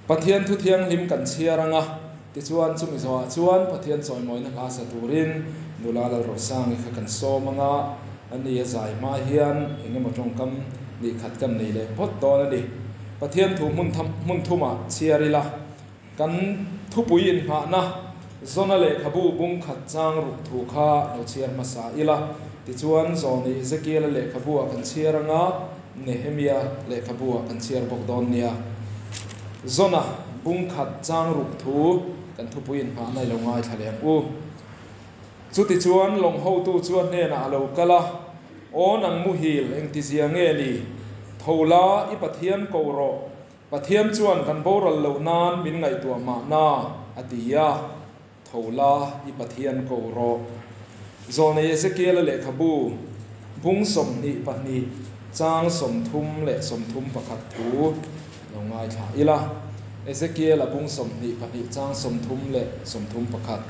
ปะเทียนทุเทียงลิมกันเชียรังอ่ะที่ชวนจุมิสวะชวนปะเทียนซอยมอยนักลาสตูรินดูลาลรสางอีกกันโซมังอ่ะอันนี้ใจมาเฮียนเองมาตรงคำนี่ขัดกันนี่เลยพอดตอนนี้ปะเทียนถูกมุนทุ่มอ่ะเชียริละกันทุปุยินผ่านะโซนเล่ขบูบุงขัดจางรุกถูกข้าเราเชียร์มาสาอิละที่ชวนโซนนี้เซเกียลเล่ขบูกันเชียรังอ่ะเนเฮมียเล่ขบูกันเชียร์บกดอนเนียโซน่ะบุงขัดจางรุกถูกันทุปุยินผ่าในลงง่ายทะเลอูสุดที่ชวนลงหูตู้ชวนเนี่ยนะเรากะละโอนังมุฮิลเองที่เสียงเงี้ยนี่ทูลาอีปะเทียนโกโรปะเทียนชวนกันโบราณเหล่านานมินไงตัวมาหน้าอติยาทูลาอีปะเทียนโกโรโซนในเสกียลเละขบูบุงสมนิปนิจางสมทุมเละสมทุมประคัดถูลงง่ายถ่ายละเอเสกียลบุงสมนิปนิจางสมทุมเละสมทุมประคัด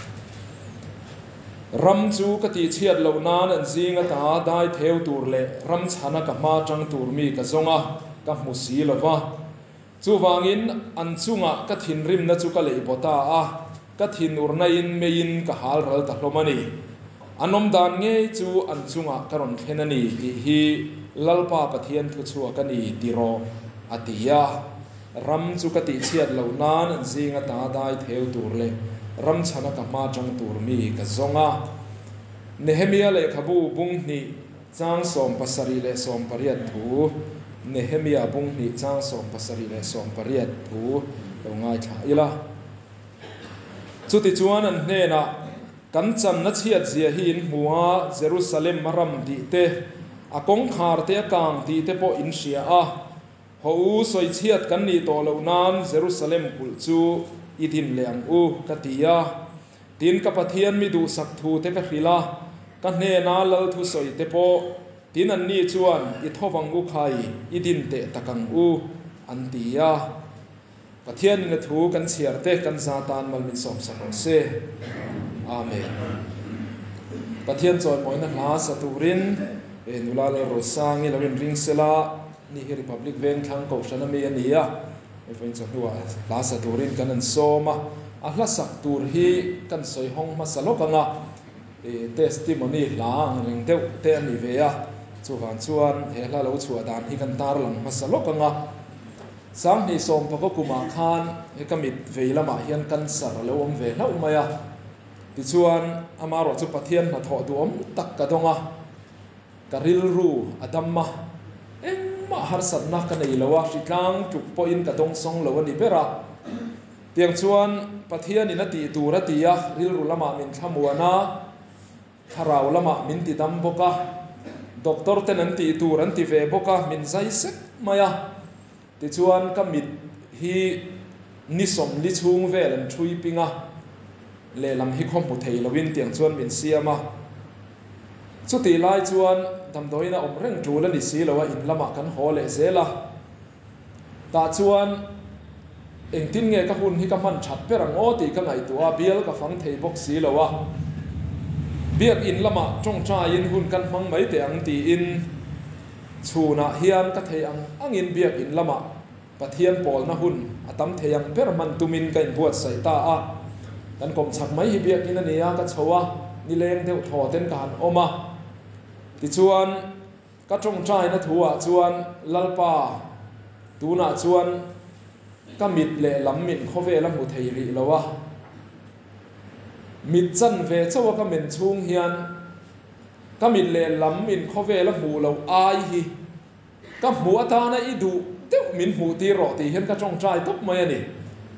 รำจูกติเชียดเหล่านานอันซิงตาได้เทวตูร์เละรำชนะกับมาจังตูร์มีกับจงะกับมุสีลวะจูวางินอันจุงะกัทินริมนัจุกะเลยปตาอะกัทินอุรนัยนเมยินกับฮาลรัลตะลมานีอันนมดานเงยจูอันจุงะกรอนเทนันีฮีลัลปาปะเทียนทุชัวกันีติโรอติยารำจูกติเชียดเหล่านานอันซิงตาได้เทวตูร์เละรำชนะกับมาจังตูร์มีกับจงะเนเฮมียเละขบูบุงนี่จางสมปัสรีเละสมปริยัตถูเนเฮมียบุงนี่จางสมปัสรีเละสมปริยัตถูลงง่ายถ่ายละจุดที่ชวนนั่นเนี่ยนะกันจันนัดเชียดเสียหินหัวเยรูซาเล็มมารำดีเตอากงคาร์เตกางดีเตโปอินเชียอะหูสวยเชียดกันนี่โตเหล่านานเยรูซาเล็มกุลจูอีดินเลียงอูกติยาดินกับปะเทียนมีดูสักทูเตกริลากันเนนาลลทุสอยเตโปดินอันนี้ชวนอิทวังอุไข่อีดินเตตะกังอูอันติยาปะเทียนนี่ทูกันเชียร์เตกันซาตานมันมินสมสนเซอาเมนปะเทียนจอยมอยนักลาสตูรินนุลาเลโรซังนี่เราเป็นริงเซลานี่คือริพับลิกเวงทางกบชนะเมียนี่อะเป็นจังหวะลาสตูรินกันนั่นโซมาอัลลาสักตูร์ฮีกันสอยห้องมาสลบกันละเทสติมอนีหลังเรื่องเตนิเวียชวนชวนเฮลาเราชวนดานฮีกันตาร์หลังมาสลบกันละสังนี่สมพระกุมาขานเฮกมิดเวลามาเฮียนกันสารเลวเวลาอุมายะที่ชวนอามารอจุปเทียนมาถอดวมตักกระดงะกริลรูอดัมมะมาหาสัตนักกันในละวะสิกลางจุกปอินกระดงสองละวันนี้เปร่าเตียงชวนปะเทียนนตีตูระตียะริลรูละมามินขมัวนาขราวละมามินติดัมบกะด็อกเตอร์เตนันตีตูรันติเวบกะมินใจเซ็กมายะที่ชวนก็มิดฮีนิสมลิชุงเวลันชุยปิงะเลลำฮิคอมพุทเทลวินเตียงชวนมินเซียมาสุดที่ไล่ชวนทำโดยนะอมเร่งจูและนิสีละว่าอินละมากันหอเลเซละตาชวนเองทิ้งเงยกับหุ่นที่กำมันฉัดเปรังโอตีกันไงตัวเบียลกับฟังเทบกสีละว่าเบียกอินละมาจงใจอินหุ่นกันฟังไม่แต่อังตีอินชูนะเฮียนก็เทียงอังอินเบียกอินละมาปะเทียนปอลนะหุ่นอตัมเทียงเปรมันตุมินกันบวชใส่ตาอ่ะกันกลมฉักไม่เบียกอินนั่นเนี่ยก็ชัวนี่เลงเดียวถอดเต้นการออกมาที่ชวนก็จงใจนะทัวชวนลัลปาตูน่าชวนก็มิดเละลำมินเขาเวลมุเทรีแล้ววะมิดจันเวเจ้าว่าก็มินชุงเฮียนก็มิดเละลำมินเขาเวลหูเราอายฮีก็หัวตานะอีดูเดี๋ยวมินหูตีรอตีเห็นก็จงใจทุกมาอย่างนี้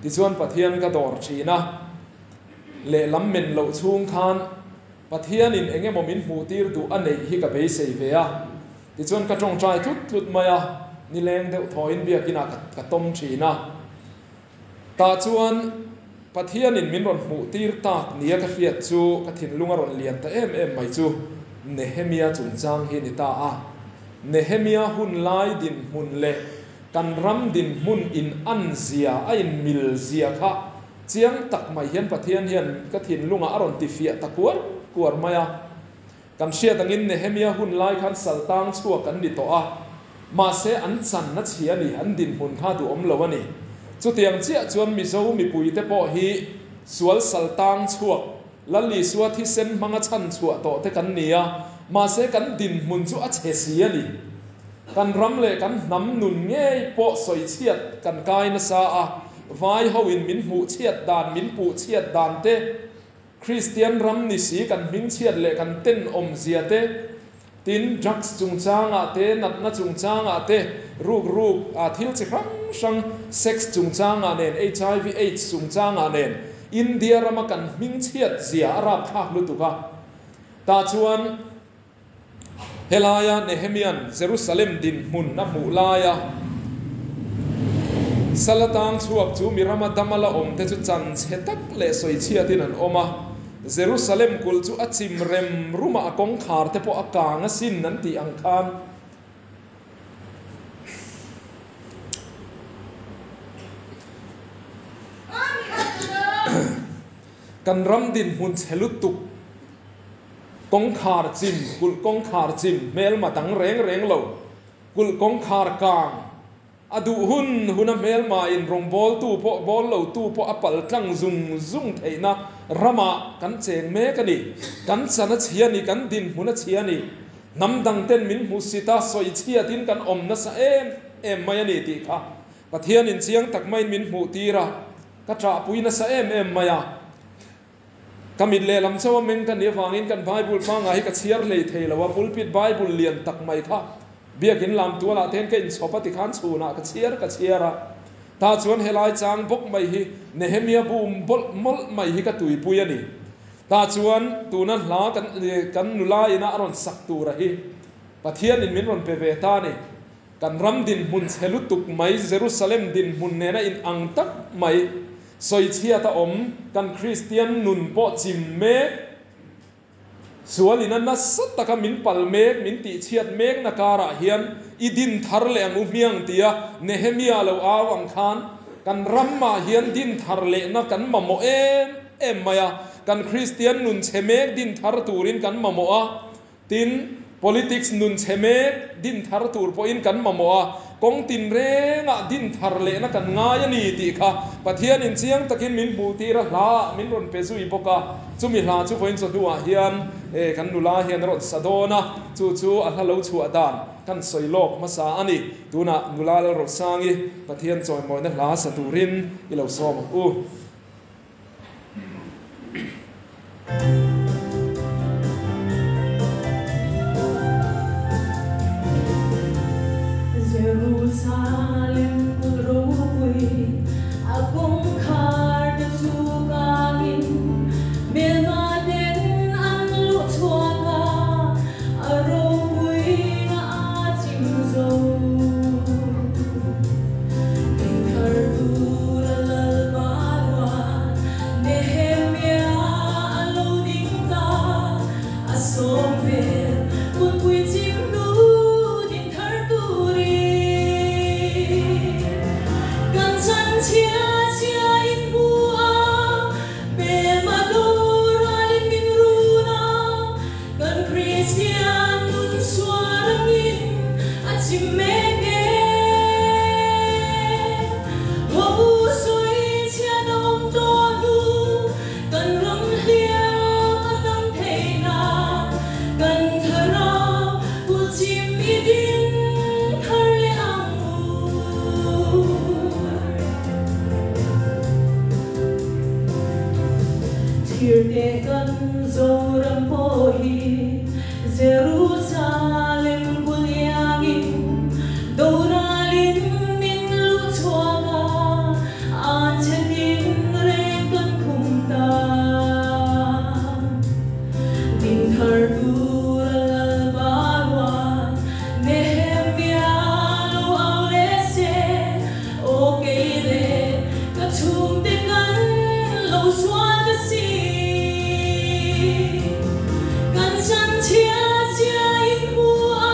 ที่ชวนปะเทียนก็ดอร์ชีนะเละลำมินเราชุงคานปะเทียนินเองบ่มินหูตีรดูอันไหนฮีกับเบสเซเวียที่ชวนก็จงใจทุกมาอย่างนี่แรงเดี๋ยวถอยเบียกินกับต้มชีนะตาชวนปะเทียนินมินรอนหูตีรตากเนียกับเฟียจูกับถิ่นลุงรอนเลียนแต่ไม่จูเนเฮมียจุนจางเฮนิตาอะเนเฮมียหุ่นไล่ดินหุ่นเละกันรำดินหุ่นอินอันเซียไอมิลเซียค่ะเจียงตักไม่เห็นปะเทียนเห็นกับถิ่นลุงอารอนติเฟียตะกวดมากันเชียตังอินเนเฮมียหุ่นไล่ขันสัลตังชัวกันดิโตอะมาเสอันสันนัดเชียนี่อันดินหุ่นข้าดูอมละวะนี่ chu tiang chia chuan mi zo mi pui te po hi sual saltang chuak lali suwa thi sen manga chan chua to te kan nia ma se kan din mun chu a che si ani kan ram le kan nam nun nge po soi chiat kan kai na sa a vai hoin min mu chiat dan min pu chiat dan te Christian ram ni si kan ming chiat le kan ten om zia te tin drugs chung changa te nat na chung changa te ruk a thil chi sang sex chung changa nen HIV AIDS chung changa nen India rama kan ming chiat zia arab khak lu tuka ta chuan helaya nehemian Jerusalem din mun na mulaya salatang chuak chu mirama damala om te chu chan chetak le soi chiatin an oma Jerusalem kul chu achim rem ruma akong khar te po akanga sin nan ti ang khan kan ram din hun chelutuk kong khar chim kul kong khar chim mel matang reng lo kul kong khar kang adu hun mel ma in rong bol tu po bol lo tu po apal tlang zung theina rama kan cheng me kani kan sana chiani kan din huna chiani namdang ten min musita soi chia tin kan om na sa em mai ani ti kha pathian in chiang tak mai min mu tira ka tra puina sa em maya kamit le lam chawa meng kan ni wangin kan bible pa nga hi ka chiar le theila wa pulpit bible lian tak mai kha biakin lam tu la ten ke in chopati khan chuna ka chiara ta chuan helai chang bok mai hi nehemia bum bol mol mai hi ka tui pui ani ta chuan tuna hla kan nula ina aron sak tu ra hi pathian in min ron pe ve ta ni kan ram din mun chelutuk mai Jerusalem din mun nena in ang tak mai soi chia ta om kan Christian nun po chim me sualina na sat taka min pal mek min ti chiat mek na kara hian idin thar le ang umiang tia Nehemia lo awang khan kan ramma hian din thar le na kan mamo em maya kan Christian nun chemek din thar turin kan mamo a tin politics nun chemek din thar tur po in kan mamo a kong tin renga din thar le na kan ngai ani ti kha pathian in chiang takin min bu ti ra hla min ron pe zui boka chumi hla chu point so duwa hian kan nula hian ron sadona chu a hlo chu adan kan soilok masa ani tuna nula ro sangi pathian choi moi na hla saturin ilo som u Jerusalem kulrowi akong khar na sugangin melmaden ang lutsuanga arowi na ating zo inkartura lalbarwa Nehemia aloding ka asomer kung puitim Jerusalem kulyangin doralin min lutsuanga anchadin rekan kumta din hardural barwa Nehemia lo awlese okay le kachum tekan lo swada si kan san chia chia in bua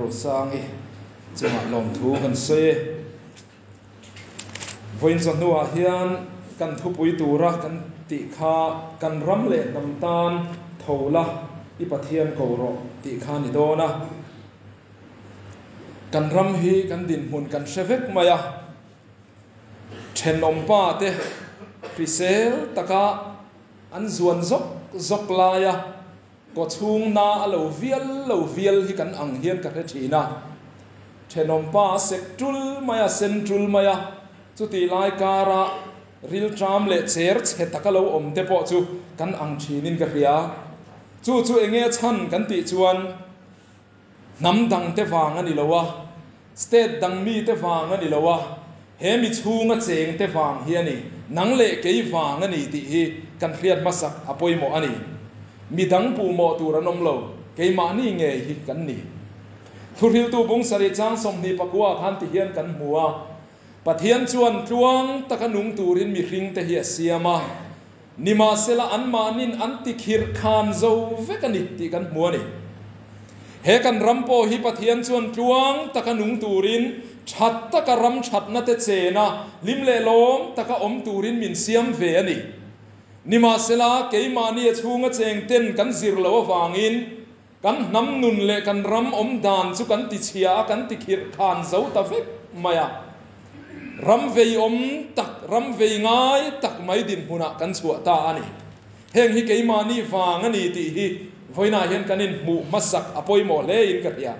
ro sangi chunga lom thu kan se voin chon nuwa hian kan thu pui tura kan ti kha kan ram le nam tan thola I pathian ko ro ti kha ni dona kan ram hi kan din mun kan shevek maya thenom pa te prisel taka an zuan zok laya ko chung na lo vial hi kan ang hian ka thina thenom pa sektul maya central maya chuti lai kara ril tram le cher che takalo om te po chu kan ang thinin ka ria chu enge chan kan ti chuan nam dang te wang ani lowa state dang mi te wang ani lowa he mi chunga cheng te wang hi ani nang le kei wang ani ti hi kan riat masak apoi mo ani mi dang pu mo turanom lo kei ma ni nge hi kan ni thuril tu bung sari chang som ni pakua khan ti hian kan muwa pathian chuan tluang takanung turin mi ring te hi siama nima sela anma nin anti khir khan zo vekani ti kan muani he kan rampo hi pathian chuan tluang takanung turin that taka ram that na te chena limle lom taka om turin min siam ve ani nima sela keimani chunga cheng ten kan zir lo wangin kan nam nun le kan ram om dan chu kan ti chia kan ti khir khan zo ta vek maya ram vei om tak ram vei ngai tak mai din huna kan chua ta ani heng hi keimani wang ani ti hi voina hian kanin mu masak apoi mo le in ka ria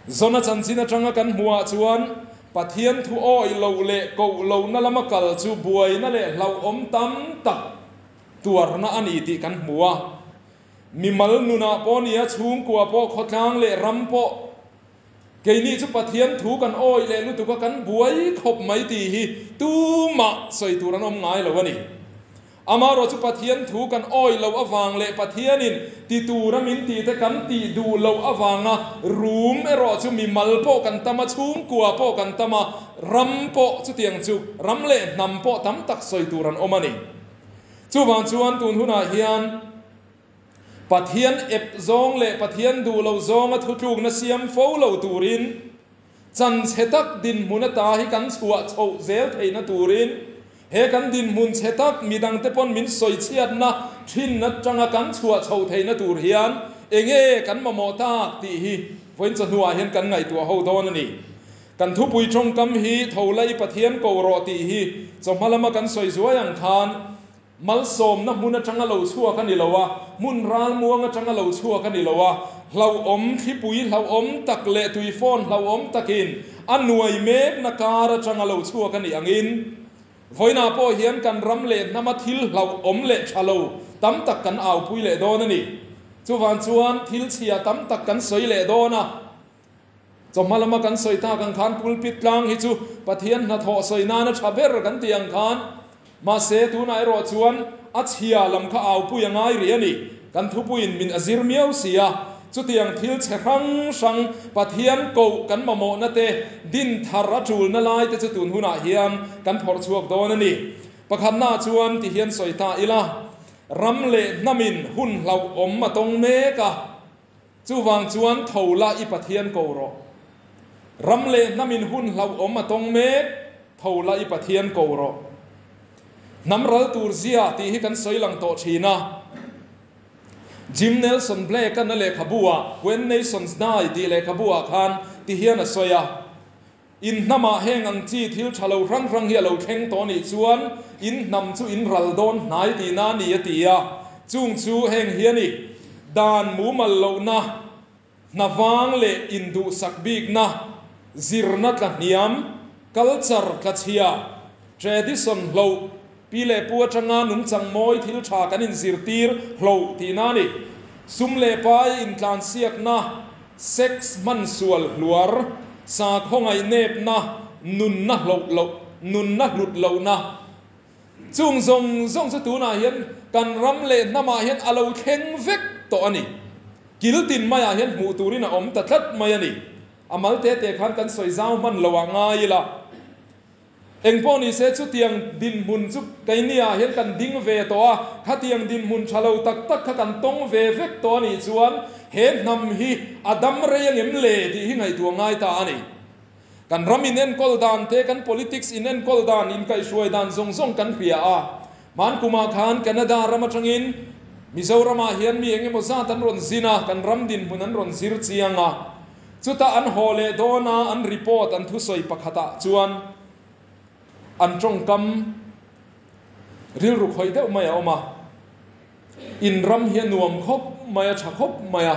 zona chanchina tanga kan huwa chuan pathian thu oi lo le ko lo na lama kal chu buai na le hlau om tam tak tuar na ani ti kan huwa mimal nuna ponia chung kwa po khotlang le rampo keini chu pathian thu kan oi le lu tu ka kan buai khop mai ti hi tu ma soi turan om ngai lo ani amaro chu pathian thu kan oi lo awang le pathianin ti turamin ti te kan ti du lo awanga room ero chu mi malpo kan tama chung kwa po kan tama rampo chu tiang chu ram le nampo tam tak soi turan omani chu wang chuan tun huna hian pathian ep zong le pathian du lo zong a thu tluk na siam fo lo turin chan chetak din munata hi kan chua chho zel theina turin he kan din mun chetak midang te pon min soi chiat na thin na tanga kan chua chho theina tur hian enge kan mamota ti hi voin cha nuwa hian kan ngai tu ho don ani kan thu pui trong kam hi tholai pathian ko ro ti hi chomalama kan soi zuayang khan mal som na mun atanga lo chua kan ni lowa mun ral muanga atanga lo chua kan ni lowa hlau om thi pui hlau om tak le tui phone hlau om takin anuai mek na kara atanga lo chua kan ni angin voina po hian kan ram le nama thil hlau om le thalo tam tak kan au pui le don ani chu wan chuan thil chia tam tak kan soi le dona chomalama kan soi ta kan khan pulpit tlang hi chu pathian na tho soi na na thaber kan tiang khan ma se tu nai ro chuan achia lam kha au pu yangai ri ani kan thu puin min azir miau sia chu tiang thil che rang sang pathian ko kan mamo na te din thara chul na lai te chu tun huna hian kan phor chuak don ani pakhan na chuan ti hian soita ila ram le namin hun hlau om ma tong me ka chu wang chuan thola I pathian ko ro ram le namin hun hlau om ma tong me thola I pathian ko ro namral tur zia ti hi kan soilang to thina Jim Nelson Blake kan le khabua when nations die ti le khabua khan ti hian a soya in nama heng ang chi thil thalo rang hi lo theng to ni chuan in nam chu in ral don nai ti na ni atia chung chu heng hiani dan mu mal lo na nawang le indu sakbik na zirna tla niam culture kachia tradition lo pile pu atanga nung chang moi thil tha kan in zirtir hlo ti na ni sum le pai in tlan siak na sex man sual luar sa khongai nep na nun na lut lo na chung zong chu tu na hian kan ram le nama hian alo kheng vek to ani kiltin maya hian mu turina om ta thlat mai ani amal te khan kan soi zau man lowa ngai la eng po ni se chu tiang din mun chu kainia hian kan ding ve to a kha tiang din mun thalo tak tak kha kan tong ve vek to ni chuan he nam hi adam reyang em le ti hi ngai tu ngai ta ani kan ramin en kol dan te kan politics in en kol dan in kai suai dan zong zong kan khria a man kuma khan Canada ramachangin Mizorama hian mi enge moza tan ron zina kan ramdin munan ron zir chianga chuta an hole dona an report an thu soi pakhata chuan an trong kam ril ru khoi deuh mai oma in ram hian nuam khop maya tha khop maya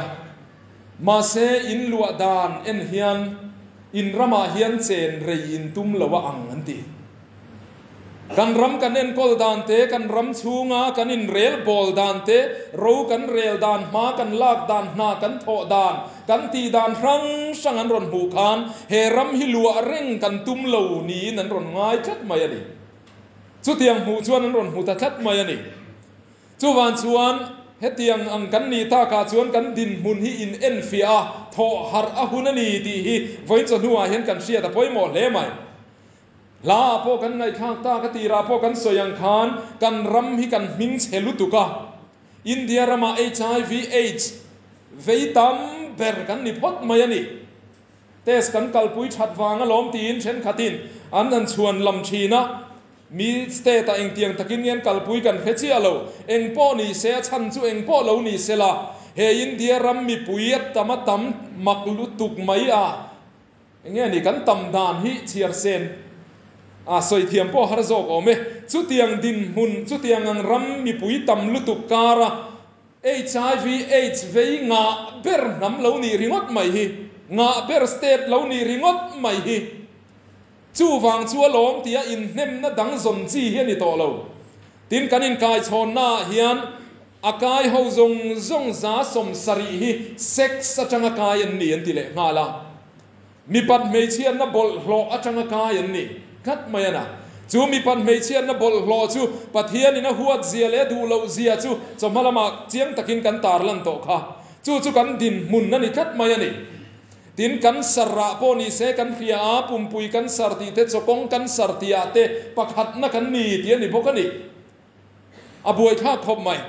ma se in lua dan en hian in rama hian chen rei in tum lawa ang anti kan ram kan en kol dan te kan ram chunga kan in rel bol dan te ro kan rel dan ma kan lak dan na kan tho dan kan ti dan rang sang an ron hu khan he ram hi lua reng kan tum lo ni nan ron ngai chat mai ani chu tiang hu chuan an ron hu ta chat mai ani chu wan chuan he tiang ang kan ni ta ka chuan kan din mun hi in en fia tho har a hun ani ti hi voi chu nuwa hian kan sia ta poimo hle mai la po kan ngai khang ta ka ti ra po kan soyang khan kan ram hi kan min chelu tuka India rama HIV AIDS veitam ber kan ni phot mai ani tes kan kalpui that wanga lom tin chen khatin an chuan lam thina mi ste ta eng tiang takin yan kalpui kan phechi alo eng po ni se chan chu eng po lo ni sela he India ram mi puiat tamatam maklu tuk mai a enge ni kan tam dan hi chiar sen a soi thiam po har zok ome chu tiang din hun chu tiang ang ram mi pui tam lu tu kara HIV AIDS vei nga ber nam lo ni ringot mai hi nga ber state lo ni ringot mai hi chu wang chu lom tia in nem na dang zon chi hian ni to lo tin kanin kai chon na hian akai ho zong zong za som sari hi sex atanga kai an ni an ti le ngala mi pat mei chian na bol hlo atanga kai an ni kat mayana chu mi pan mei chian na bol hlo chu pathian ina huat zia le du lo zia chu chomalama chiang takin kan tar lan to kha chu kan din mun na ni kat mayani tin kan sarra po ni se kan khria a pumpui kan sarti te chokong kan sartia te pakhat na kan ni ti ni bokani abuai kha khop mai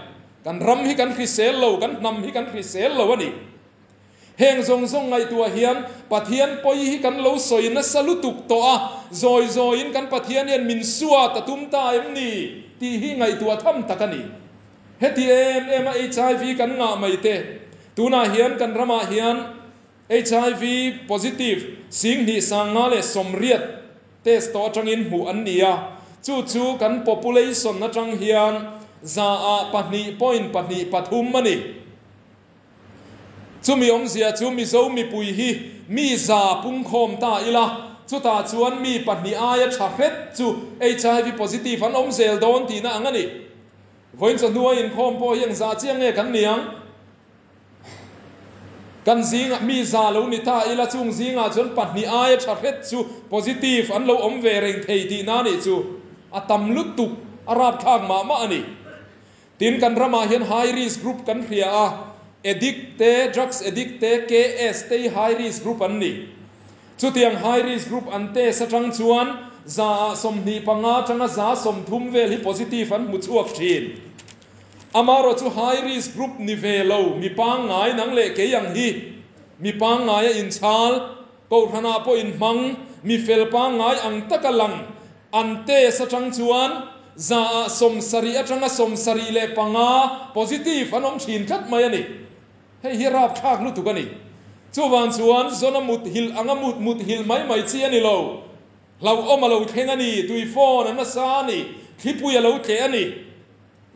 kan ram hi kan khri sel lo kan nam hi kan khri sel lo ani heng zong zong ngai tua hian pathian poi hi kan lo soi na salutuk to a zoi in kan pathian en min suwa ta tum ta em ni ti hi ngai tua tham takani heti em HIV kan nga mai te tuna hian kan rama hian HIV positive sing ni sanga le somriat test to tangin hu an nia chu kan population na tang hian za a pahni point pahni pathum mani chumi omzia chumi zo mi pui hi mi za pung khom ta ila chu ta chuan mi pahni aya thaphet chu HIV positive an omzel don ti na angani voin cha nuai in khom po yang za chiang nge kan niang kan zinga mi za lo ni ta ila chung zinga chon pahni aya thaphet chu positive an lo om ve reng thei ti na ni chu atam lutuk arab khang ma ani tin kan rama hian high risk group kan khria a drugs addict KS te high risk group an ni chu tiang high risk group an te sa tang chuan za som ni panga changa za som thum vel hi positive an mu chuak thin amaro chu high risk group ni velo mi pang ngai nang le ke yang hi mi pang ngai in chal ko thana po in mang mi fel pang ngai ang takalang an te sa tang chuan za som sari atanga som sari le panga positive anom thin khat mai ani hei hirap thak lu tukani chuwan chuan zona mut hil anga mut hil mai chi ani lo lau omalo thengani tui phone na sa ni thipuya lo the ani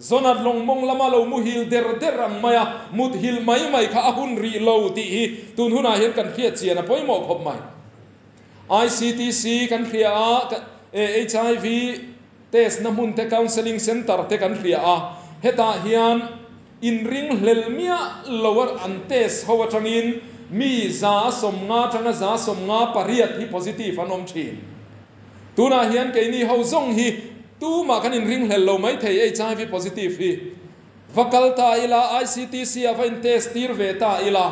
zona longmong lama lo mu hil der ang maya mut hil mai kha ahun ri lo ti hi tun huna hian kan khia chiana poimo khop mai ICTC kan khia HIV test na mun te counseling center te kan khia a heta hian in ring hlelmia lower antes hawa tangin mi za somnga tanga za somnga pariat hi positive anom thin tuna hian ke ni ho zong hi tu ma kan in ring hlel lo mai thei HIV positive hi vakalta ila ICTC avain test tir ve ta ila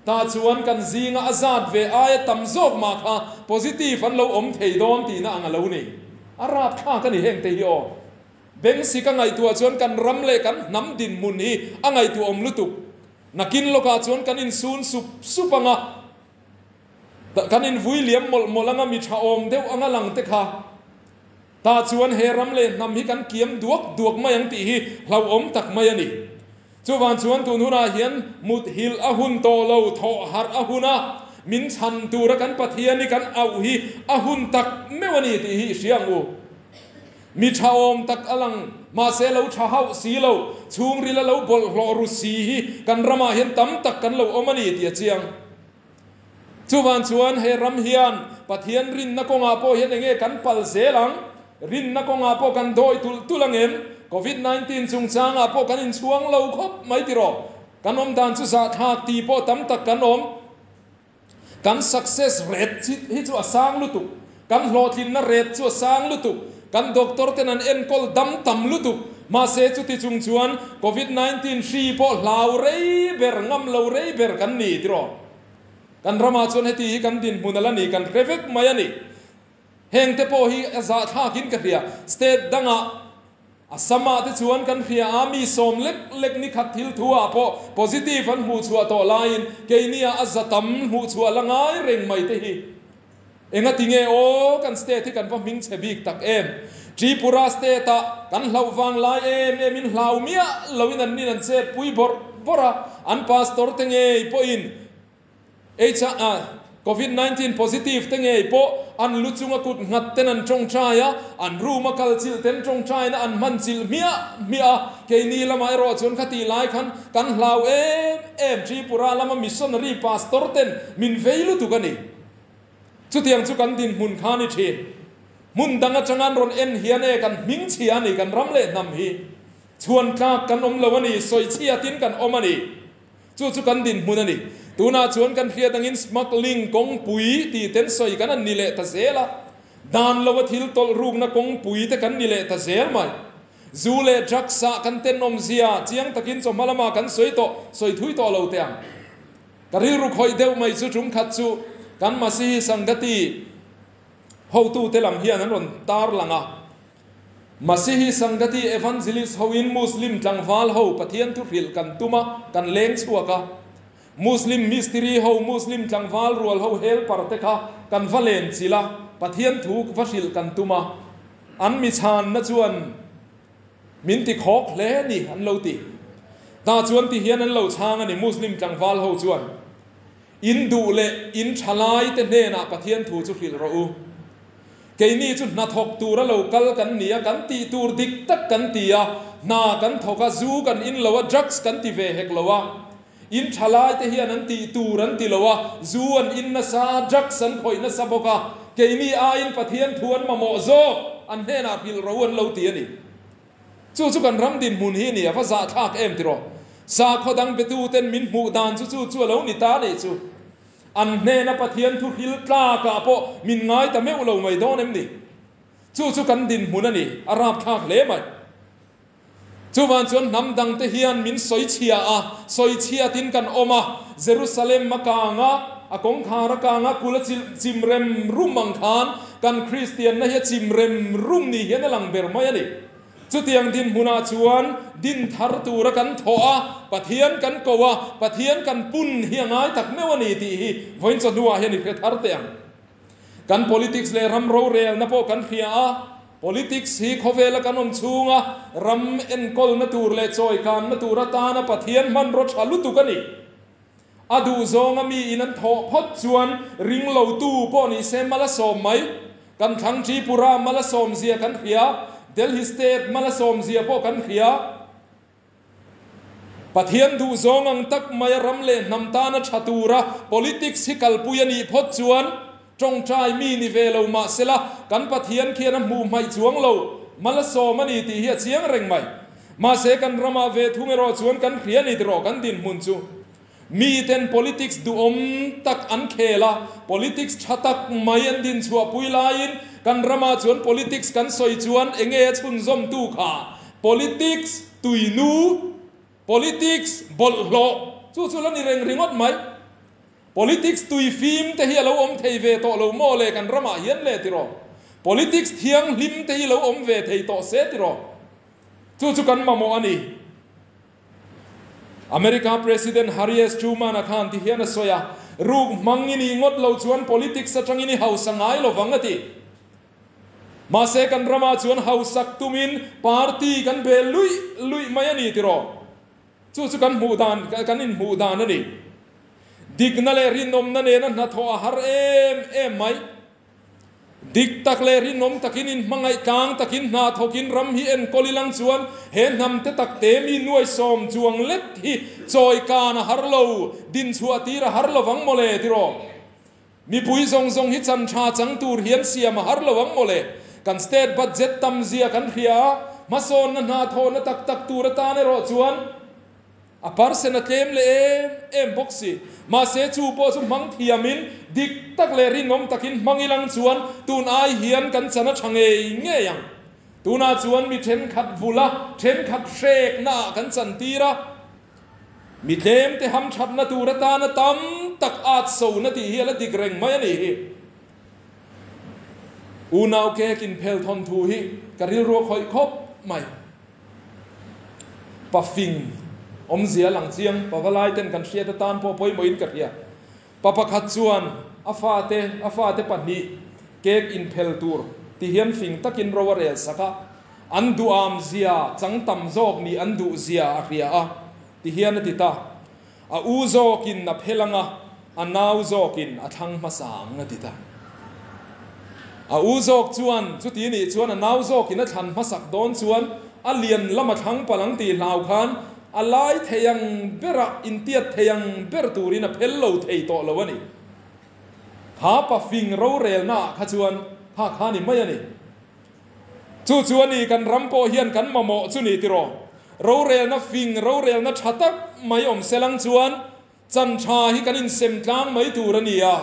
ta chuan kan zinga azat ve ai tam zok ma kha positive an lo om thei don ti na anga lo ni อาราบข้ากันนี่เฮงเตยโอเบงสิกังไงตัวชวนกันรำเลกันน้ำดินมุนฮีอังไงตัวอมลุตุกนักกินโลกาชวนกันอินซูนสุปังะกันอินวุยเลียมมลังมีชาอมเดวอังลังเตคาตาชวนเฮรำเลนำฮิกันเกียมดวกมายังตีฮีเราอมตักมายันี่จวนชวนตุนหุนาเฮียนมุดฮิลอาหุนโตเลาทอฮาร์อาหุนามินชันตูระกันปะเทียนี่กันเอาฮีอาหุนตักไม่วันนี้ตีฮีเสียงอูมีชาวอมตักอลังมาเซลล์ชาวสีเลาชุงริลเลาบอลลอรุสีฮีกันรำเฮียนตั้มตักกันเลาอมันนี่ตีเจียงจวนชวนเฮรำเฮียนปะเทียนรินนักงาโปเฮียนเองกันปัลเซลังรินนักงาโปกันโดยตุลังเอ็มCOVID-19 จุงจางอาโปกันอินช่วงเลาครบไม่ติรอกันอมดานสุสาธาตีโปตั้มตักกันอมกัน success rate ที่ชัวสร้างลุตุกันโหลดลินนเรทชัวสร้างลุตุกันด็อกเตอร์เทนันเอ็นคอลดัมตัมลุตุมาเสจุติจุงชวนโควิด-19 ชีพอลาวเรย์เบร์งำลาวเรย์เบร์กันนี่ติรอกันรามาชวนให้ตีกันดินมุนละนี่กันเรเวกมายันี่เฮงเตโปฮีอาซาท่ากินกันเรียสเตดดังอ่ะสมาธิชวนกันเพียอามีสมเล็กนี่ขัดทิลทัวพอ positive อันหูชัวต่อไลน์เกนี่อาจจะตั้มหูชัวละง่ายเร่งไม่ตีเองติงโอกันสเตที่กันว่ามิงเชบิกตักเอ็มจีปุราสเตตะกันเหล่าฟังไลเอ็มมินเหล่าเมียเหล่าวินันนี่นั่นเซปุยบอระอันพาสตอร์ติงปอินCOVID-19 positive ตั้งไงพออันลุจุงกุดงัดเต็นอันจงใจอ่ะอันรู้มาคัลจิลเต็นจงใจนะอันมันจิลเมียเกนี่ละไม่รอจนขัดตีไล่ขันกันเหล่าเอ็มจีปุราละมามิชชันนารีพาสตอร์เต็นมินเวลุตุกันนี่จุดยังจุกันดินมุนขานิเทนมุนดังจังอันรอนเอ็นเฮียนกันมิงเชียนี่กันรำเล่นำฮีชวนกากันอมเลวนี่สอยเชียตินกันอมนี่จุกันดินมุนนี่ตัวน่าชวนกันเพียตังอินสมักลิงกงปุยตีเต็นสอยกันนี่แหละตาเซละดานละวัทิลตลรูกนักกงปุยแต่กันนี่แหละตาเซลไหมจูเลจักษะกันเต็นอมเสียเจียงตะกินสมมาละมากันสอยโตสอยทุยโตเราเตียงกะริรุคอยเดวไม่จุจุมขัดจูกันมาซีสังกติhow tu telam hian an ron tar langa masihi sangati evangelist how in muslim tlangwal how pathian tu ril kan tuma kan leng chuaka muslim mystery how muslim tlangwal rual how hel parte kha kan valen chila pathian thu vasil kan tuma an mi chan na chuan min ti khok hle ni an lo ti ta chuan ti hian an lo chang ani muslim tlangwal how chuan in du le in thalai te ne na pathian thu chu ril ro uเกนี่จุดนัดหกตัวเรากัลกันเนี่ยกันตีตัวดิกตักกันตีอ่ะนากันทอกจูกันอินละวะดรักส์กันตีเวเฮกละวะอินทลายเทียนันตีตัวนันตีละวะจูอันอินนัสซาดรักส์อันคอยนัสซาบกะเกนี่อาอินปะเทียนทวนมาโมโซอันเฮนาพิลรวนเราตีนี่จู่กันรำดินมุนฮีนี่ภาษาทักเอ็มติโรสาขดังเปตูเต็นมินหูดานจู่เรานิตานี่จู่อันเนนปะเทียนทุหิลตากะปอมินง่ายแต่ไม่อุโลไม่โดนเอ็มนี่จู่กันดินหุนนี่อาราบทักเล่ไหมจู่วันจนนำดังเทียนมินสอยเชียสอยเชียตินกันออกมาเยรูซาเล็มมากางะอากงคารกางะกุลจิมเรมรุ่มมังคานกันคริสเตียนนะเฮจิมเรมรุ่มนี่เห็นหลังเบรมายันี่จุดยังดินหุนาชวนดินทาร์ตูระกันทอปะเทียนกันกว่าปะเทียนกันปุ่นเฮียงไงตักไม่วันนี้ที่วันจะดูว่าเห็นอีกทาร์เตียงกัน politics เลยรำโรเรียนนับกันเพีย politics ฮีเขาเวลกันอมชูงะรำเอ็นกอลนัตูเลจอยกันนัตูระตานะปะเทียนมันรถชัลุตุกันนี่อดูโซงมีอินันทอพดชวนริงเหลาตู้ป้อนี่เซมาละสมไหมกันทั้งจีปุรามาละสมเสียกันเพียเดลฮิสเตตมาละสมเสียพวกกันเขียปะเทียนดูโซงังตักมายรำเลนนำตานะชัตูระ politics ฮิกัลปุยนีพดจวนจงใจมีนิเวลมาเสละกันปะเทียนเขียนมูไม่จวงเรามาละสมนีตีเฮียเสียงเร่งไม่มาเสกันรามาเวทุเมรอจวนกันเขียนอิดรอกันดินมุนจูมีเต็น politics ดูตักอันเคละ politics ชัตักไม่อันดินชัวปุยลายนกันรามาจวน politics กันสอยจวนเองชุนซอมตูขา politics ตุยนู politics บอลโลจู่แล้วนี่เร่งริงวัดไหม politics ตุยฟิล์มแต่เฮียเราเทเวโตเราโมเลกันรามาเฮียนเลติโร politics thiang lim te hi lo om ve thei to se ti ro chu kan ma mo ani America President Harry S. Truman akhan ti hian a soya ruk mangini ngot lo chuan politics atangini hausangai lo wangati ma se kan rama chuan hausak tumin party kan be lui mai ani ti ro chu kan mu dan kan in mu dan ani dignale rinom na ne na tho har em mai dik tak le rinom takin in mangai tang takin na thokin ram hi en kolilang chuan he nam te tak te mi nuai som chuang let hi choi kana harlo din chuati ra harlo wang mole ti ro mi pui zong hi chan tha chang tur hian siam harlo wang mole kan state budget tam zia kan khia mason na tho na tak tur ta ne ro chuan a parsen a tlem le em boxi ma se chu po chu mang thiamin dik tak le ringom takin mangilang chuan tun ai hian kan chana thange nge yang tuna chuan mi then khat vula then khat shek na kan chan tira mi tlem te ham that na tur ta na tam tak at so na ti hi la dik reng mai ani hi unau ke kin phel thon thu hi karil ro khoi khop mai pa fing om zia lang chiang pawalai ten kan hria ta tan po poi moin ka hria papa khat chuan afa te pani kek in phel tur ti hian fing takin rowarel saka andu am zia changtam zok ni andu zia a hria a ti hian ti ta a u zokin na phelanga a nau zokin a thang masang na ti ta a u zok chuan chu ti ni chuan a nau zokin a than masak don chuan a lian lama thang palang ti lau khan alai theyang bera intiat theyang ber turina phello thei to lawani ha pa fing ro rel na kha chuan ha khani mai ani chuani kan rampo hian kan mamo chuni tiro ro rel na fing ro rel na thatak mai om selang chuan chan tha hi kan in sem tlang mai turania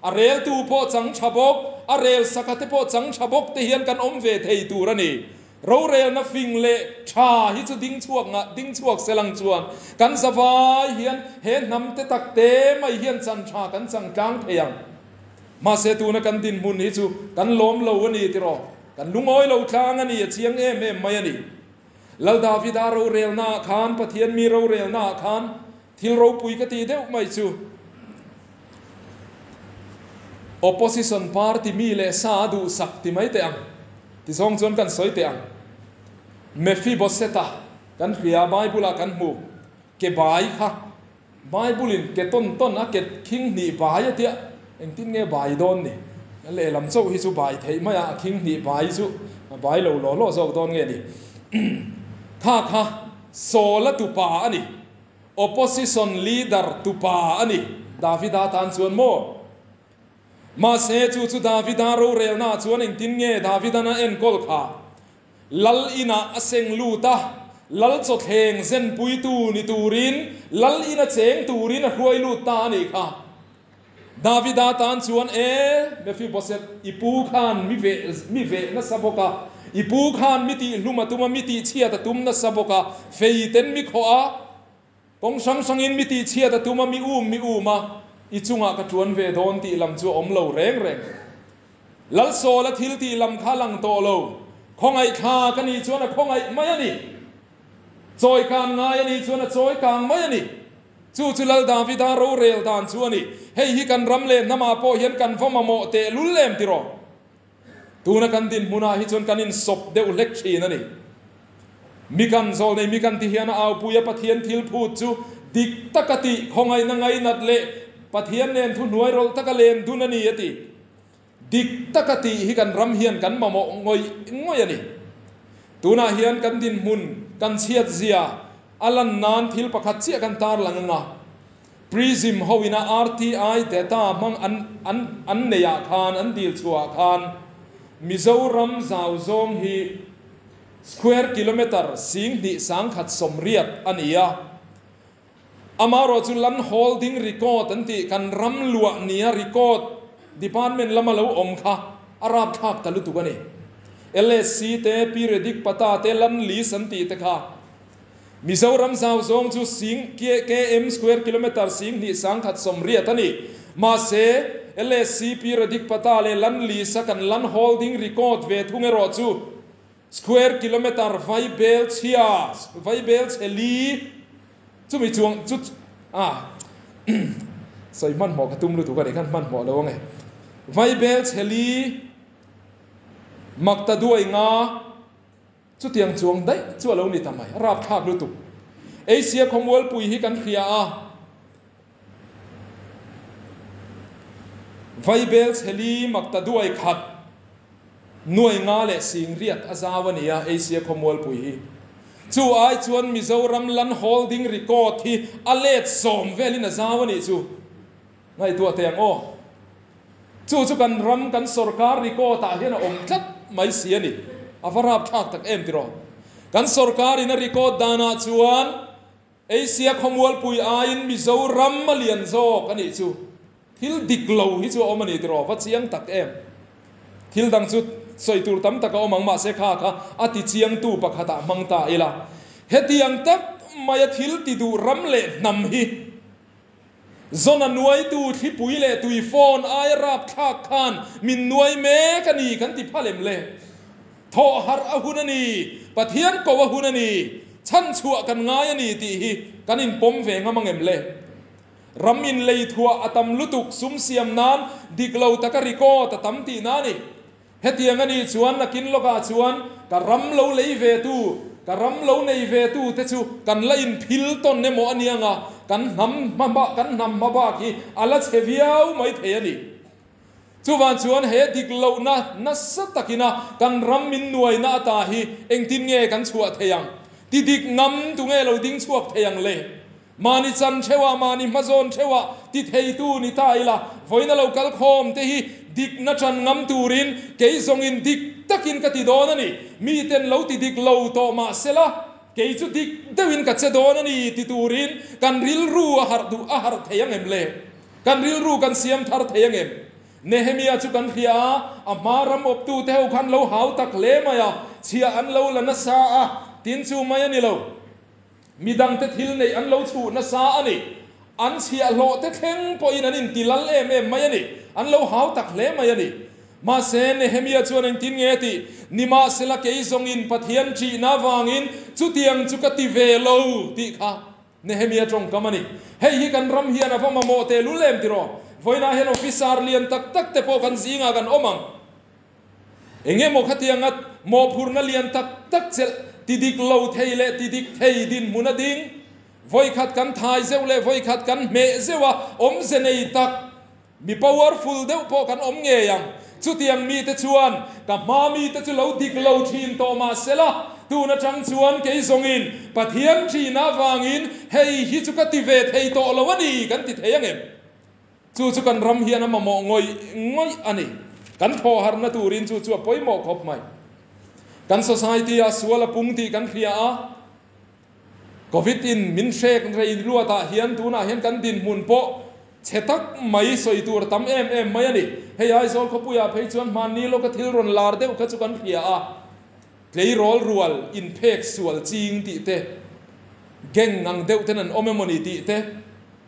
a rel tu po chang thabok a rel sakate po chang thabok te hian kan om ve thei turani ro rel na fing le tha hi chu ding chuak selang chuan kan zawai hian he nam te tak te mai hian chan tha kan chang tlang theyang ma se tu na kan din mun hi chu kan lom lo ani ti ro kan lungoi lo thlang ani chiang em mai ani lal davida ro rel na khan pathian mi ro rel na khan thil ro pui ka ti deuh mai chu opposition party mi le sa du sak ti mai te ang ti song chon kan soi te ang Mephiboseta kan hria Bible kan mu ke bai kha Bible in ke ton a ke king ni bai atia eng tin nge bai don ni le lam chau hi chu bai thei ma ya king ni bai chu bai lo zo don nge ni kha so la tu pa ani opposition leader tu pa ani Davida tan chuan mo ma se chu Davida ro rel na chuan eng tin nge Davida na en kol kha lal ina aseng luta lal chot heng zen pui tu ni turin lal ina cheng turin a hruai luta ni kha Davida tan chuan Mephiboset ipu khan mi ve na saboka ipu khan miti lumatuma miti chia ta tum na saboka feiten mi khoa pong sang in miti chia ta tuma mi uma i chunga ka tuan ve don ti lam chu om lo reng lal so la thil ti lam kha lang to lo khongai kha kani chuan khongai mai ani choi kan ngai ani chuan choi kang mai ani chu lal Davida ro rel dan chuani hei hi kan ramle nama po hian kan voma mo te lullem tiro tuna kan din muna hi chuan kan in sop deuh lek thin ani mi kan zol nei mi kan ti hian au puya pathian thil phut chu dik takati khongai na ngai nat le pathian nen thu nuai rol takalem dunani ati dik takati hi kan ram hian kan mamo ngoi ani tuna hian kan din mun kan chiat zia alan nan thil pakhat chia kan tar langanga prism hoina RTI data mang an neya khan an dil chua khan Mizoram zawzong hi square kilometer sing di sang khat somriat ania amaro chu lan holding record anti kan ram lua nia record department lama lo om kha arab thak talu tu gani LSC te periodic pata te lan li santi te kha Mizoram zawzong chu sing km square kilometer sing ni sang khat somriat ani ma se LSC periodic patale lan li sakan lan holding record ve thunge ro chu square kilometer vai belts here vai belts eli chu mi chuang chu soi man mo ka tum lu tu ka de kan man mo lo nge vai belts heli makta duai nga chu tiang chuang dai chu lo ni tamai rap thak lu tu Asia Commonwealth pui hi kan khia vai belts heli makta duai khat nuai nga le sing riat azawania Asia Commonwealth pui hi chu ai chuan Mizoram lan holding record hi alet som velin azawani chu ngai tu ateng chu kan ram kan sarkar record ta hian om tlat mai siani avarap thak tak em tiro kan sarkar in record dana chuan Asia Commonwealth pui ain Mizoram malian zo kani chu thil diklo hi chu omani tiro va chiang tak em thil dang chu soi tur tam taka omang ma se kha ati chiang tu pakhata mangta ila hetiang tak maya thil ti du ram le nam hi zona nuai tu thi pui le tui phone ai rap thak khan min nuai me kani kan ti phalem le tho har ahunani pathian ko ahunani chan chua kan ngai ani ti hi kanin pom ve ngamangem le ramin lei thua atam lutuk sum siam nan diklo takari ko tatam ti nani hetiang ani chuan nakin loka chuan ka ram lo lei ve tu ka ram lo nei ve tu te chu kan la in phil ton ne mo anianga kan nam ma ba ki ala cheviau mai the ani chuwan chuan he diklo na satakina kan ram min nuai na ta hi engtin nge kan chua theyang ti dik ngam tu nge lo ding chuak theyang le mani chan thewa mani mazon thewa ti thei tu ni taila voina local khom te hi dik na chan ngam turin ke zong in dik takin ka ti don ani mi ten lo ti dik lo to ma sela ke chu dik dewin ka che don ani ti turin kan ril ru a har theyang em le kan ril ru kan siam thar theyang em Nehemia chu kan khia amaram op tu te ho khan lo hau tak le maya chia an lo la na sa a tin chu mai ani lo midang te thil nei an lo chu na sa ani an chia lo te theng po in anin tilal em mai ani an lo hau tak le mai ani ma se Nehemia chuan an tin nge ti nima sela ke zong in pathian chi na wangin chu tiang chu ka ti ve lo ti kha Nehemia trong kamani hei hi kan ram hian avama mo te lu lem ti ro voina hen officer lian tak te po kan zinga kan omang enge mo khatiangat mo phurna lian tak chel tidik lo theile tidik thei din munading voi khat kan thai zeule voi khat kan me zewa om zenei tak mi powerful deu po kan om nge yang chutiang mi te chuan ka ma mi te chu lo dik lo thin to ma sela tu na chang chuan ke zongin pathian thi na wangin hei hi chu ka ti ve thei to lo ani kan ti theyang em chu kan ram hian ama mo ngoi ani kan tho har na turin chu poi mo khop mai kan society a suala pungti kan khria a covid in min shek rei ruata hian tuna hian kan din mun po chetak mai soi tur tam em mai ani hei ai zol khopuya phei chuan man ni lo ka thil ron lar deu kha chu kan khria a klei rol rual in phek sual ching ti te geng ngang deu ten an omemoni ti te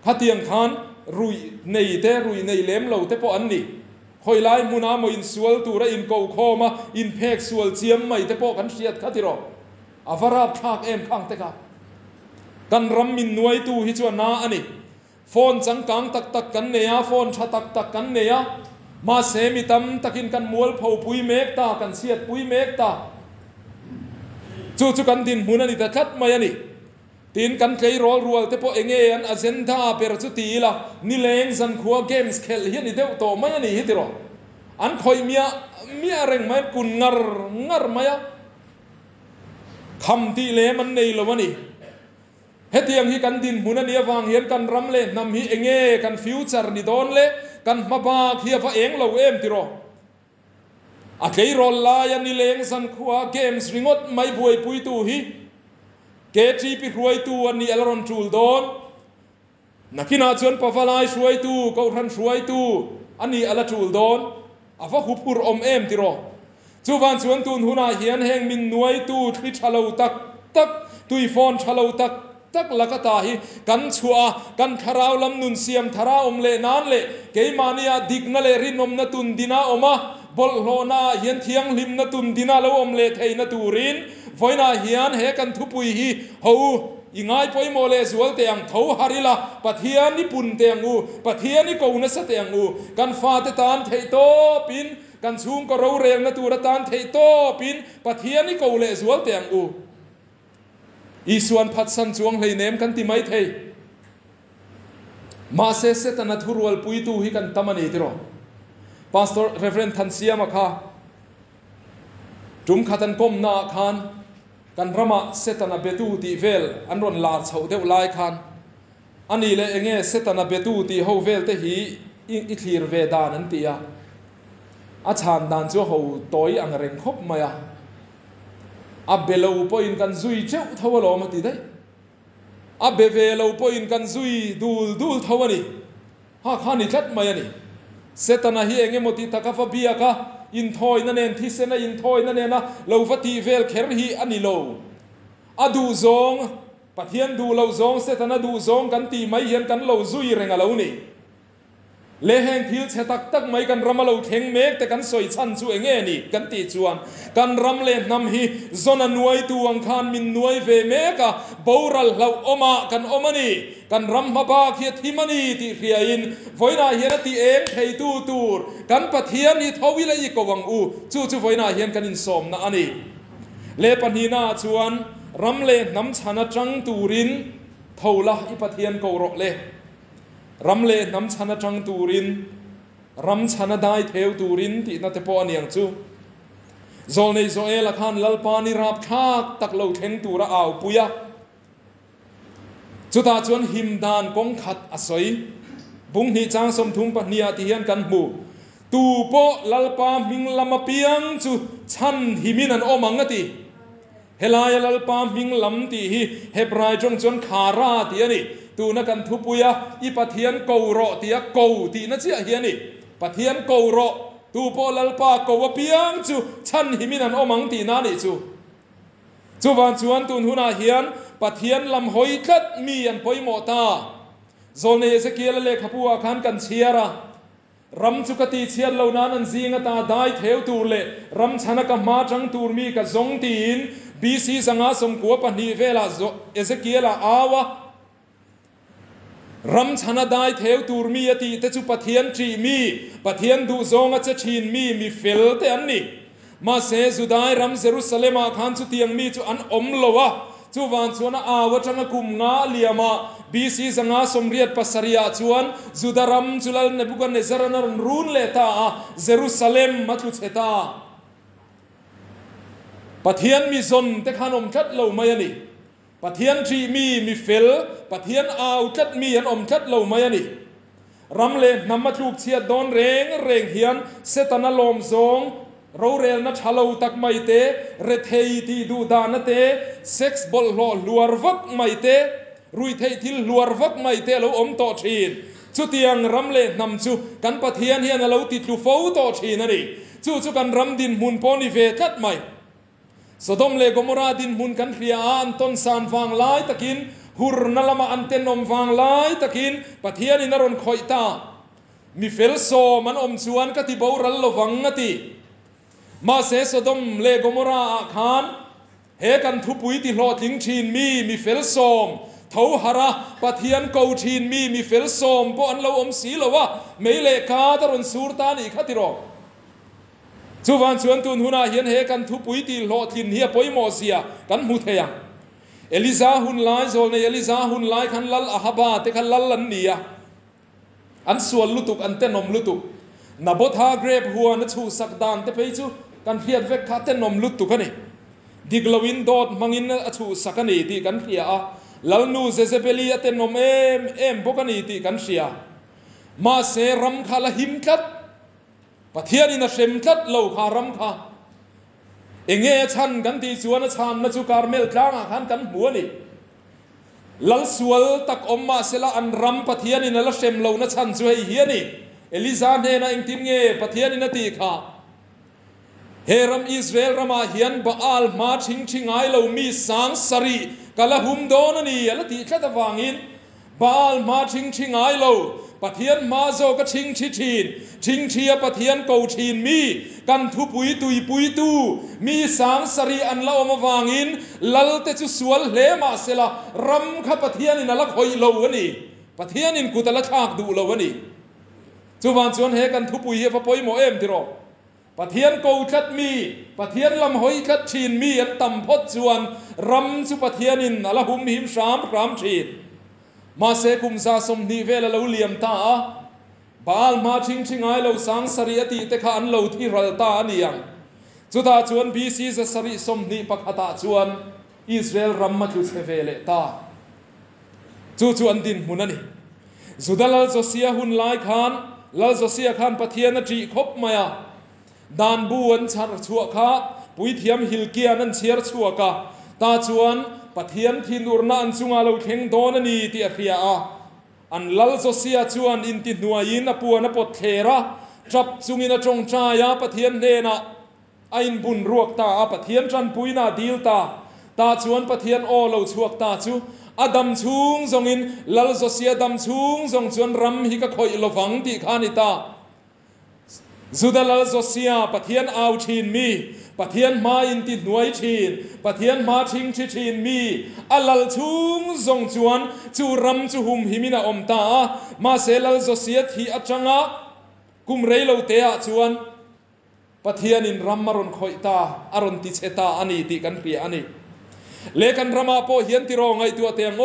khatiang khan rui nei lem lo te po an ni hoi lai muna mo in sual tura in ko khoma in phek sual chiam mai te po kan hriat khatiro avarap thak em khang te ka kan ram min nuai tu hi chuan na ani phone changkang tak kan neya phone tha tak kan neya ma se mi tam takin kan mual phau pui mek ta kan siat pui mek ta chu kan din mun ani ta khat mai ani tin kan klei rol rual te po enge an agenda per chu ti la ni leng zan khuwa games khel hi ni deu to mai ani hitiro an khoi mia reng mai kun ngar maya kham ti le man nei lo ani hetiang hi kan din mun ani awang hian kan ram le nam hi enge kan future ni don le kan maba khia fa eng lo em tiro a klei rol la ya ni leng zan khuwa games ringot mai buai pui tu hi ke chi pi ruai tu ani alron tul don nakina chuan pawalai ruai tu ko ran ruai tu ani ala tul don awa hupur om em tiro chuwan chuan tun huna hian heng min nuai tu thli thalo tak tui phone thalo tak ตักละก็ตาฮีกันชัวกันทาราวลำนุนเสียมทาราอมเลนานเลเกยมานียดิกนั่นเลรินอมนตุนดินาอมาบอลโลนาเฮียนเทียงลิมนตุนดินาแล้วอมเลเทยนตูรินไฟนาเฮียนเฮกันทุปุยฮีฮูอีง่ายปอยโมเลสวลเตียงเท้าฮาริละปะเทียนนี่ปุ่นเตียงอูปะเทียนนี่กูนัสเตียงอูกันฟาเตตานเทโตปินกันซูงก็เราเรียงนตูระตานเทโตปินปะเทียนนี่กูเลสวลเตียงอูอีส่วนพัดสันจวงเลยเนมกันติไม่เทมาเสเสตันทุรวลปุยตูฮิกันตามันเอติโรพาสตอร์เรฟเรนทันเซียมาค่ะจุมขัดันก้มหน้าคานกันรำเสตันเบตูตีเวลอันรอนลาดเฉาเดวไลคานอันนี้เลยเงี้ยเสตันเบตูตีฮูเวลเตหีอิคลีร์เวดานันตีอะอาจารย์ดันจะฮูตัวอังเริงคบมาอะอับเบลล์ปอยน์กันซุยเจ้าทว่าลมาตีได้อับเบลล์ปอยน์กันซุยดูลทว่านี่ฮะข้านี่ชัดมาอย่างนี้เสตันเฮียเงี้ยมติตะกัฟบียกะอินทอยนั่นเองที่เซนอินทอยนั่นเองนะเราฟัดทีเวลเคอร์ฮีอันนี้โลอดูซงปะเทียนดูเราซงเสตันดูซงกันตีไม่เห็นกันเราซุยเรงอะไรนี่เลแหงทิลเชตักไม่กันรำเราเข่งเมกแต่กันสวยชันช่วยเงี้ยนี่กันตีจวนกันรำเลนนำฮีซอนนวยตัวอังคารมินนวยเวเมกะบาวรัลเราอมากันอมานี่กันรำมาบาเขียทิมานีที่เรียอินไฟนาเฮียนตีเองเฮตูตูร์กันปะเทียนนี่ทวิเลยกวังอูจู่ไฟนาเฮียนกันอินสมนะอันนี้เลปันฮีนาจวนรำเลนำชนะจังตูรินเท่าละอีปะเทียนกูรอเลรำเลน้ำชนะจังตูรินรำชนะได้เทวตูรินที่นัทพอเนียงจูโซนในโซเอลขันลลปานิรับชากตักเหลาเทงตูระอาวปุยะจุดาจวนหิมดานกงขัดอสอยบุ้งหิจางสมทุมปนียติเฮียนกันหมู่ตูโปลลปามิงลำเปียงจูชันหิมินันโอมังกติเฮลายลลปามิงลำตีฮิเฮบรายจงจวนขาราตีนี่ตูนักันทุปุยะอีปะเทียนกูรอตียกูตีนั่นเสียเฮียนี่ปะเทียนกูรอตูโปลลปากูวเปียงจูชันหิมินันโอมังตีนั่นนี่จูวันจวนตูนหุนาเฮียนปะเทียนลำหอยคัดมีอันปอยโมตาโซนเอเซเกียลเลขพัวขันกันเชียระรำจุกติเชียร์เหล่านั้นซิงตาได้เทวตูเลรำชนะกับมาจังตูมีกับซงตีนบีซีสังอาสมกัวปนีเวลาเอเซเกียลอาวะรำชนะได้เทวตูมีอติแต่จุปะเทียนจีมีปะเทียนดูซงอาจชีนมีเฟลเตอันนี้มาเซสุได้รำเซรุสเลมาขันจุเตียงมีจุอันอมโลวะจูวันชวนอาวจังกุมงาเลียมาบีซีสังอาสมเรียดปัสริยาชวนจุดารำจุลลเนบุกันเนซารนรรูนเลตาเยรูซาเล็มมัตุเชตาปะเทียนมีซนแต่ขนมชัดเหล่าไม่นี่ปะเทียนจีมีเฟลปะเทียนอาวชัดมีอันอมชัดเหล่าไม่นี่รำเลนำมาถูกเชียดโดนเร่งเฮียนเซตนาลมซงเราเรียนนัชฮาลูตักไม่เตะเรเทยที่ดูดานเตะเซ็กซ์บอลหล่อลัววักไม่เตะรุยเทยที่ลัววักไม่เตะเราอมต่อชีนจุดยังรำเลนำจูกันปะเทียนเฮียนเราติดลูฟ้าต่อชีนนั่นเองจูกันรำดินมุนปอนิเวทัดไม่สดมเลกมราดินมุนกันเรียอันต้นสานฟังไล่ตะกินหุรนัลมาอันเตนอมฟังไล่ตะกินปะเทียนนรนคอยตามีเฟลโซมันอมชวนกติบารัลลวังงติมาเสสดมเลกมราอาคารเฮกันทุปุยติหลอทิ้งชีนมีเฟลโซมเท้าหระปะเทียนเกาชีนมีเฟลโซมปอนเราอมสีละวะไม่เลกาตรนสูรตานีขัดติรอจูวันชวนตุนหุนาเฮียนเฮกันทุปุยติหลอทิ้งเฮียปอยโมเซียกันมุเทียงเอลิซาหุนไลโซในเอลิซาหุนไลขันลัลอาฮบาเตขันลัลลันเนียอันส่วนลุตุกอันเตนอมลุตุกนับทาเกรบหัวนัชูสักดานเตไปจูกันเพียรเวกขาเตนอมลุตุกันนี่ดิกลวินโดดมังอินอชูสักนี่ที่กันเพียลัลนูเซเซเปลีเตนอมเอ็มพวกนี่ที่กันเสียมาเซรัมคาลหิมคัดปะเทียนี่นะเชมคัดเหล่าคารัมคาเองเงชันกันที่ชวนชามนัจูการเมลกลางอาคารกันหัวนี่ลัลสวลตักอมมาเซลาอันรัมปะเทียนี่นะละเชมเหล่านัชันช่วยเฮียนี่เอลิซาเนนะอิงทิมเงปะเทียนี่นะตีขา เฮรัมอิสราเอลรามาเฮียนบาอัลมาชิงไงเรามีสังสรีกะละหุมโดนนี่ละติแค่ตะวางินบาอัลมาชิงไงเราปะเทียนมาโซก็ชิงเชียปะเทียนเกาชินมีกันทุปุยตูมีสังสรีอันละอมวางินลัลเตจุสวลเลมาเสละรำข้าปะเทียนอินละคอยเราวันนี้ปะเทียนอินกุตละชากดูเราวันนี้จุวันชวนเฮกันทุปุยเฮพะปอยโมเอ็มที่รอปะเทียนเกาชัดมีปะเทียนลำหอยชัดชินมีอันต่ำพดชวนรำสุปะเทียนอินละหุมหิมสามกรามชินมาเสกุมซาสมนีเวลเราเลียมตาบาลมาชิงไงเราสังสริยติเตขานเราที่รัลตาอันยังจุดาชวนบีซีจะสริสมนีปักตาชวนอิสราเอลรัมมาจุเซเวเลตาชวนดินมุนันนี่จุดาลลโซเซียหุนไลขานลลโซเซียขานปะเทียนจีคบมายาดานบูนชาร์ชัวข้าปุยเทียมฮิลเกียนันเชียร์ชัวกาตาชวนปะเทียนทินอุรนันซุงาเราเข่งโดนนี่ที่อาเฟียอันลัลโซเซียชวนอินตินัวยินอปัวนปดเทระจับซุงินจงใจาปะเทียนเนนะอินบุญรวกตาปะเทียนจันปุยนาดีลตาชวนปะเทียนโอเราชวกตาชูอดัมชุงทรงอินลัลโซเซียดัมชุงทรงชวนรำฮิกะคอยลฟังที่ขานิตาจุดาลัลโซเซียปะเทียนเอาชินมีปะเทียนมาอินติหน่วยชินปะเทียนมาชินมีอัลลัลชุงทรงชวนจูรำจูหุมหิมินาอมตามาเซลัลโซเซียที่อัจฉงะกุมเรยเราเตะชวนปะเทียนินรำมารอนคอยตาอารอนติเชตาอันนี้ติกันเปียอันนี้เลกันรามาโปเฮียนติรองไอตัวเตียงโอ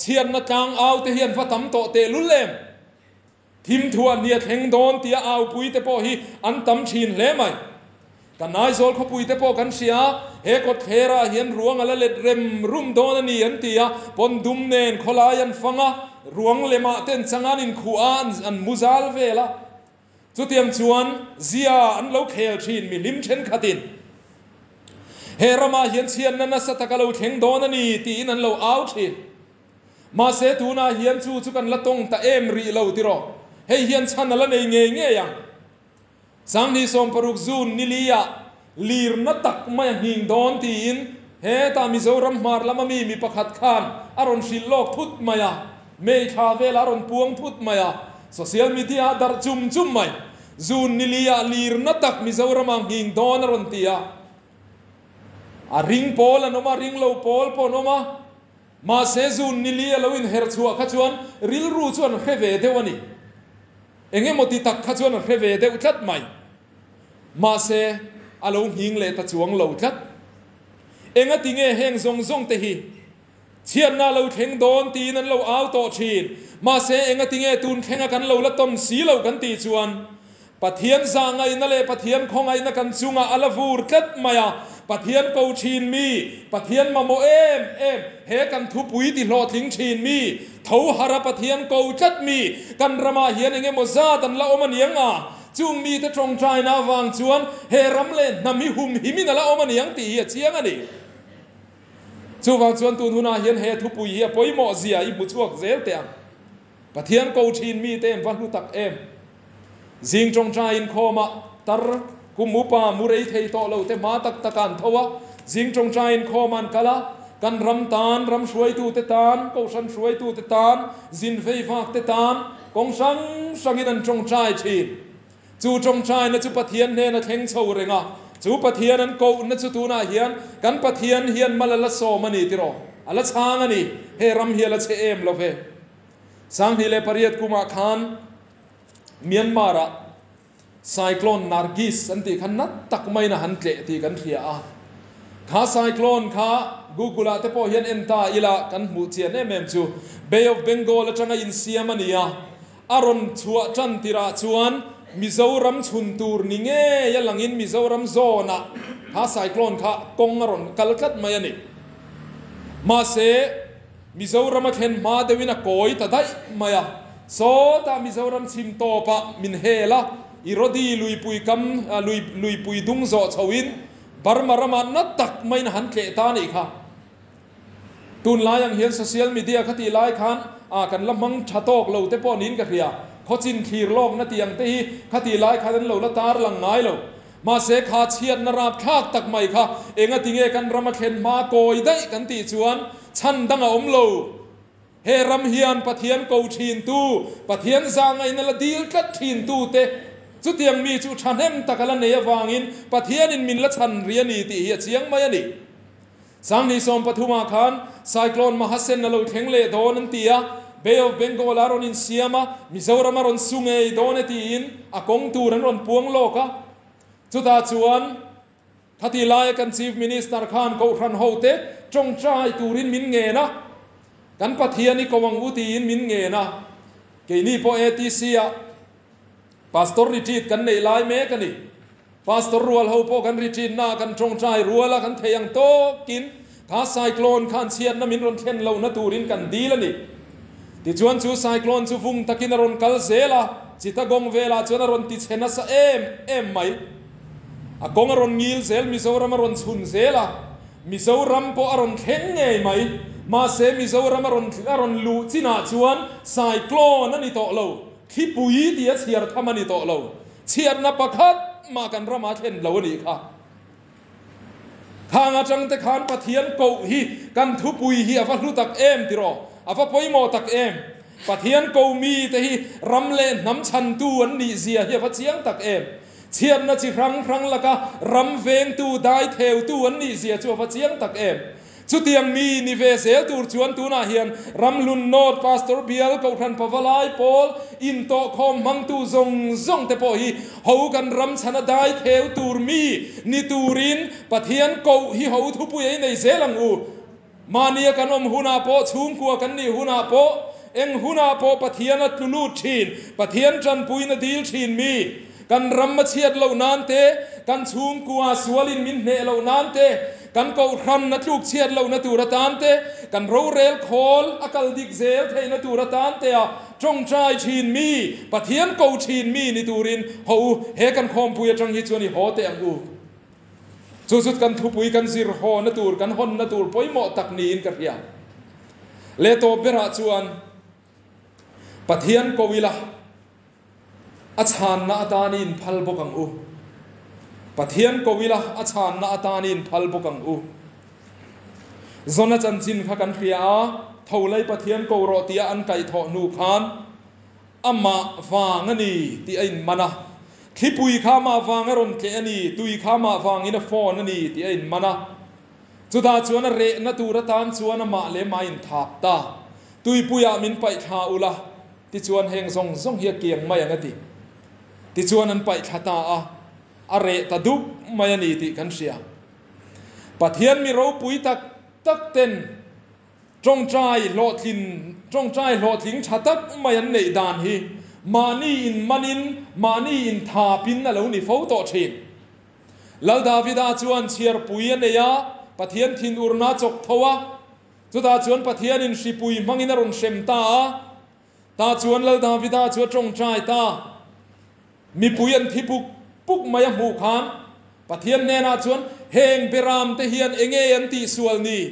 เชียนนักางเอาเตเฮียนฟัดทำโตเตลุเลมทิมทวนเนี่ยแข่งโดนเตียเอาปุยเตโปฮีอันตำชินเล่ไหมกันนายโซลเขาปุยเตโปกันเสียเฮกดเคราเฮียนรวงอะไรเล็ดเร็มรุ่มโดนนี่อันเตียปนดุมเนนขลายันฟังะรวงเลมาเต้นสังานินขวานอันมุซาลเวละจุดเตียมชวนเซียอันเราเคลชินมีลิมเชนขัดินเฮรามาเฮียนเชียนนั้นสัตกะเราแข่งโดนนี่ตีนั้นเราเอาชินมาเสตูนาเฮียนจูกันละตงตะเอมรีเราติรอเฮียนชันนั่นเองเงี้ยยังสังนิสมปรุกซูนนิลียาลีร์นัตักไม่หิงโดนตีนเฮตามิโซรัมมาร์ละมีประคัดขานอารอนชิลโลกทุดมายาเมย์คาเวลอารอนพวงทุดมายาโซเชียลมีเดียดาร์จุมไม่ซูนนิลียาลีร์นัตักมิโซรัมหิงโดนอารอนตียาริงโพลนมาริงโลโพลปนมามาเซซูนนิลียาเราอินเฮร์ชัวขจวนริลรูชวนเฮเวเดวนี่เองมติตักขจวนเฮเวเดอุทัดไม่มาเซอารมณ์หิงเลตจวงเหลาทัดเองติงเฮงซงเตหีเชียนน่าเราเข่งโดนตีนั้นเราเอาโตชีนมาเซเองติงตูนเข่งกันเราละต้มสีเรากันตีจวนปะเทียนสางไงนั่นเลยปะเทียนของไงนักกันซุงอาลาฟูร์คัดมายาปะเทียนเกาชีนมีปะเทียนมาโมเอ็มเฮกันทุปุยติโลทิ้งชีนมีเท้าหาระปะเทียนเกาจัดมีกันรามาเฮียนเองโมซาตันละอมันยังจุงมีแต่ตรงใจนาวางชวนเฮรัมเลนนามิหุมหิมินาละอมันยังตีเชียงอันนี้จูวางชวนตูนุนาเฮียนเฮทุปุยเฮียปอยโมเซียอีบุชวกเซลเตียงปะเทียนเกาชีนมีเต็มวันลุตักจิงจงใจอินโคมาตรกุมุปามุเรย์เทโตเราเตมาตักตะการทว่าจิงจงใจอินโคมันกะละกันรำตานรำช่วยตูเตตานกงสันช่วยตูเตตานจินเฟยฟากเตตานกงสังอินันจงใจชีนจูจงใจนั่นจูปะเทียนเนนเข่งโชว์เรงะจูปะเทียนนั้นโกนั่นจูตูน่าเฮียนกันปะเทียนเฮียนมาละโซมันนี่ติโรอัลช้างอันนี้เฮรัมเฮียละเชเอ็มโลเฟสังฮิเลปริยตกุมาขานเมียนมาระไซโคลนนาร์กิสอันที่ขันนัดตักไม่นะหันเกะที่กันเทียข้าไซโคลนข้ากูกุลาเตปอเฮียนเอ็นตาอิละกันหมู่เจียนเอเมมจูเบย์ออฟเบงโกลจังอินเซียมันนี่อารอนชัวจันติราชวนมิโซรัมชุนตูร์นิเงยหลังอินมิโซรัมโซนะข้าไซโคลนข้ากงอารอนกัลกัดมายันนี่มาเซมิโซรัมเข็นมาเดวินะโกยตัดได้มาย่าโซตามิโซรัมชิมโตปะมินเฮละอีรดีลุยปุยกัมลุยปุยดุงโซชวินบาร์มารามันนัดตักไม่นหันเกตานี่ค่ะตุนลายยังเห็นโซเชียลมีเดียคติลายคันกันละมังชะโตกเราเตปอนินกันเรียเขาจินขีรโลกนัดยังตีคติลายคันเราละตาร์ลังไงเรา มาเสขาเชียนนราบคากตักไม่ค่ะเองติเงกันรำมาเข็นมาโกยได้กันตีจวนชันดังอมโลเฮรำเฮียนปะเทียนโกทีนตูปะเทียนจางไงนั่นละดีลกัดทีนตูเตจุดยังมีจุดชันเฮมตะกะละเนียวางอินปะเทียนินมินละชันเรียนีตีเฮียเชียงไม่นี่สังนิสมปฐุมาคานไซโคลนมหัสเซนนลุเข่งเลโดนันตียเบลเบงโกลารอนินเซียมามิโซรามารอนซุงเอโดนตีอินอากงตูรันรอนปวงโลกะจุดาจวนทัติลายกันชีฟมินิสเตอร์คานโกรันโฮเตจงใจตูรินมินเงนะกันปะเทียนี่ก็วังอุตีอินมินเงนะเกนี่พอเอติเซียพาสตอร์ริทีดกันในลายเมกันนี่พาสตอร์รัวเขาพอกันริทีดหน้ากันจงใจรัวละกันเทียงโตกินถ้าไซโคลนขันเชียนน้ำมินรอนเข็นเราณตูรินกันดีละนี่ที่จวนชูไซโคลนชูฟุงตะกินรอนกัลเซล่ะจิตกงเวลาจวนรอนติดเชนัสเอ็มไหมอากงรอนงิลเซลมิโซรามารอนชุนเซล่ะมิโซรัมโปอรอนเข็งไงไหมมาเซมิโซรามารอนลูจินาจวนไซโคลนนั่นนี่โตเราขี้ปุยเดียเชียร์ทำมันนี่โตเราเชียร์นับประคัดมากันรามาเข็นเราดีค่ะทางอาจังแต่ขานปะเทียนโกฮีกันทุปุยฮีอาฟัลุตักเอ็มติรออาฟัปอยโมตักเอ็มปะเทียนโกมีแต่ฮีรำเล่น้ำชันตัวนี่เสียฮีอาฟัเชียงตักเอ็มเชียนนะจิครั้งละก็รำเวงตัวได้เทวตัวนี่เสียชัวฟัเชียงตักเอ็มสุดยังมีนิเวศเสตัวชวนตัวน่าเฮียนรำลุนโนดพาสตอร์เบียลเขาทันพาวลายโพลอินโตคอมมังตูซงแต่พอฮีเขากันรำชนะได้เทวตัวมีนิตูรินปะเทียนโกฮีเขาทุบปุยในเซลังอูมาเนียกันอมหุนาโปชุมกัวกันนี่หุนาโปเอ็งหุนาโปปะเทียนนัดลูดชีนปะเทียนจันปุยนดีลชีนมีกันรำมาเชียดเหล่านั้นเตกันชุมกัวสวลินมินเนเหล่านั้นเตกันก็รันนัดลูกเชียดเหล่านัตูระตานเตกันโรเรลโคลอากาลดิกเซลเทนัตูระตานเตะจงใจชีนมีปะเทียนโกชีนมีนิตูรินเขาเฮกันคอมปุยจังฮิจวนิโฮเตอังกูสุดกันทุปุยกันซิรโฮนัตูรกันฮอนนัตูรปอยโมตักนีนกันเฮียเลโตเบราจวนปะเทียนโกวิลาอาชานนาตานินพัลบกังอูปะเทียนโกวิลาอาชานนาตานินพัลบกังอูจนจันจินขักันเฮียเท่าไรปะเทียนโกโรตีอันไก่ทอนูคานอามาฟางนี่ที่ไอ้มันนะขี้ปุยข้ามาฟังอารมณ์แค่นี้ตุยข้ามาฟังอินฟอนนี่ที่ไอ้มันนะจุดาชวนเรนตูระตานชวนมาเลมาอินทับตาตุยปุยามินไปชาอุละที่ชวนเฮงทรงเฮียเกียงไม่ยังติที่ชวนนั้นไปชาตาอาเรตดุกไม่ยันนี่ที่กันเสียปะเทียนมีเราปุยตักเต้นจงใจโลทิงชาตักไม่ยันในดานฮีมานี่อินมานี่อินทาปินนั่นแหละนี่ฟ้าโตเชนแล้วดาวิดาจวนเชียร์ปุยเนี่ยปะเทียนทินอุรนาจกทว่าจุดาจวนปะเทียนอินสิปุยมังอินารอนเชมตาจวนแล้วดาวิดาจวนจงใจตามีปุยันที่ปุกมายังหูขานปะเทียนเนนาจวนเฮงเบรามเตเฮียนเองเอ็นตีส่วนนี้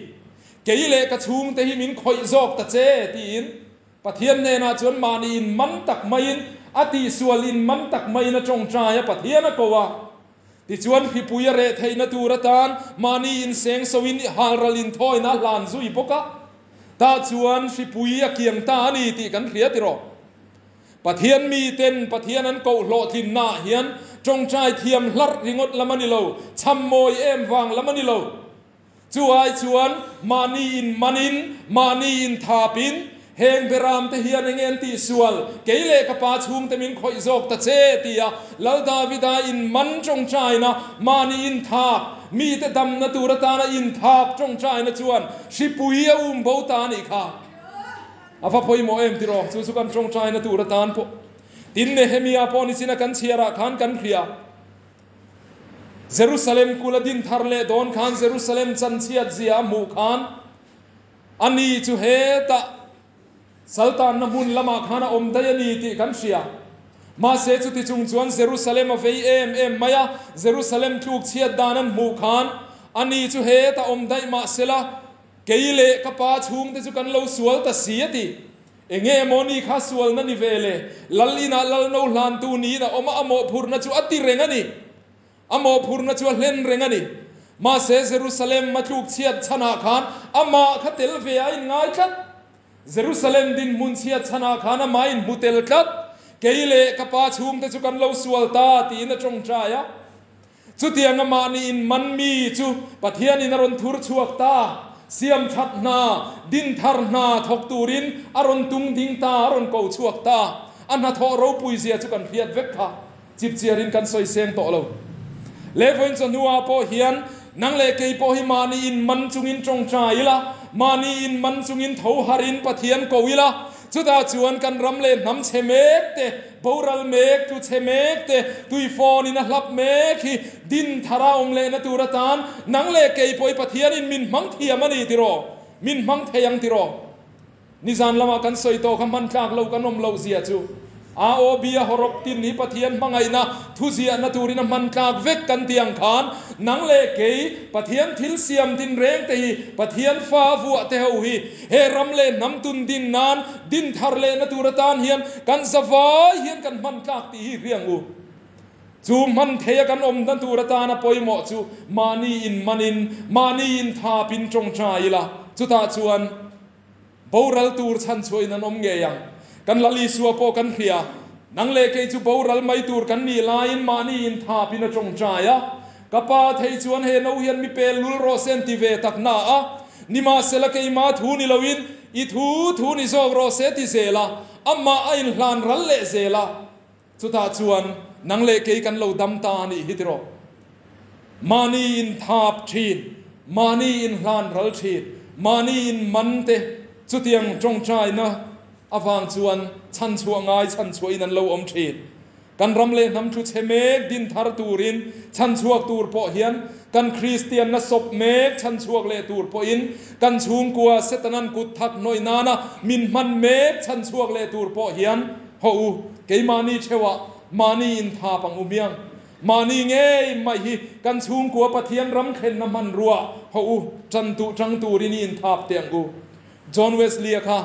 เกยเลกระชุงเตหิมินคอยจอกตะเจตีอินปะเทียนเนนาจวนมานีอินมันตักไม่อินอติส่วนอินมันตักไม่นะจงใจปะเทียนก็ว่าที่จวนพิปุยเรทให้นตูระตานมานีอินเซงสวินฮาร์ลินทอยนะลานซุยปกะตาจวนพิปุยเกียงตานีตีกันเคลียติรอปะเทียนมีเต็นปะเทียนนั้นโกโลทินนาเฮียนจงใจเทียมลัดริงดละมันนิโลชัมโมยเอ็มวางละมันนิโลจวยจวนมานีอินทาปินเฮงเบรามเตเฮียนเงินตีสวลเกยเลกปาชุมเตมินคอยโจกตะเจตียแล้วดาวิดาอินมันจงใจนะมานีอินทามีแต่ดำนตูระตานะอินทาจงใจนะจวนชิปุยโบตานิค่ะอาฟาพอยโมเอ็มติโรสุกันจงใจนะตูระตานพอตินเนเฮมีอาพอนิสินะกันเชียระขานกันเคลียเยรูซาเล็มกุลดินทาร์เลดอนขานเยรูซาเล็มจันเชียดเซียมูขานอันนี้จูเฮตะสัลตานนบุนละมาขานอมดายนีติกันเชียมาเสจุติจุงจวนเยรูซาเล็มอเฟยเอ็มมายาเยรูซาเล็มทุกเชียดดานันมูขานอันนี้จูเฮตะอมดายมาเสละเกยเลกปาชุงแต่จุกันเราสวลตะเสียติเองโมนีข้าสวลนั่นนิเวเลลัลลินาลัลโนลานตูนีนะอมาอโมพูร์นะจูอัติเรงนี่ อโมพูร์นัจวเล่นเร่งนี่มาเซเยรูซาเล็มมาถูกเชียดชนะขานอามาขัดเตลเวียอินง่ายคัดเยรูซาเล็มดินมุนเชียดชนะขานอามาอินมุเตลคัดเกยเลกับปาชุมแต่จุกันเราสวลตาตีนจงใจจุดที่อามานี่อินมันมีจุปะเทียนอินรอนทุรชวกตาเสียมชัดนาดินทาร์นาทกตูรินอารอนตุงดิงตาอารอนเกาชวกตาอันนัทอเราปุยเสียจุกันเพียดเวกค่ะจิบเจียรินกันสอยเสียงโตเราเลฟอินจะนัวพอเฮียนนังเลกพอหิมานีอินมันจุงอินจงใจละมานีอินมันจุงอินเท้าหารินปะเทียนโกวิละจุดอาจวนกันรำเลน้ำเชเมกเตบารัลเมกตุเชเมกเตตุยฟอนินะลับเมกฮีดินทาราองเลนตุรตานนังเลกพอปะเทียนอินมินมังเทียมันอีติโรมินมังเทียงติโรนิจานละมากันสอยโตคำมันคลากเรากันนมเราเสียจูอาโอบียฮอรกตินนิปะเทียนมังไงนะทุเสียนตูรินมันคลากเวกกันเตียงขานนังเลกปะเทียนทิลเซียมดินเร่งเตหีปะเทียนฟ้าฟัวเตหูฮีเฮรัมเลน้ำตุนดินนานดินทาร์เลนตูรตานเฮียนกันสฟายเฮียนกันมันคลากตีเรียงอูจูมันเทียกันอมดันตูรตานะปอยหมอจูมานีอินมานีอินทาปินจงใจละจุตาชวนบารัลตูรชันช่วยนันอมเงียงกันลลีสัวโปกันเขียนังเลกจูบารัลไม่ตูรกันนี่ลายอินมานีอินทาปินจงใจกับป้าเทยชวนเฮนเอาเฮียนมีเปลุลโรเซนติเวตักนานิมาเซลกอีมาทูนิลวินอีทูนิโซกโรเซติเซลาอัมมาอินลานรัลเลเซลาสุดาชวนนังเลกกันเราดำตานี่ฮิตโรมานีอินทาบชีนมานีอินลานรัลชีนมานีอินมันเตสุดยังจงใจนะอฟังชวนชันชัวง่ายชันชัวอินันเราอมชีนกันรำเลน้ำชุดเชเมกดินทาร์ตูรินชันชวกตูรปอเฮียนกันคริสเตียนนะศพเมกชันชวกเลตูรปออินกันชุงกัวเซตนันกุดทักน้อยนานะมินมันเมกชันชวกเลตูรปอเฮียนฮูเกยมานีเชวะมานีอินทาปังอุเมียงมานีเงยไม่ฮีกันชุงกัวปะเทียนรำเข็นน้ำมันรัวฮูจังตูรินอินทาเตียงกูจอห์นเวสลีย์ค่ะ